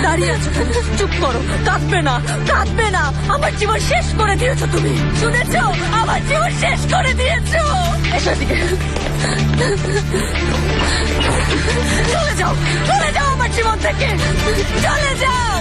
Speaker 12: দাঁড়িয়ে আছো কেন? চুপ করো। কাঁদবে না। কাঁদবে না। আমার জীবন শেষ করে দিয়েছো তুমি। শুনেছো? আমার জীবন শেষ করে দিয়েছো। এসো এদিকে। চলে যাও। চলে যাও আমার জীবন থেকে। চলে যাও।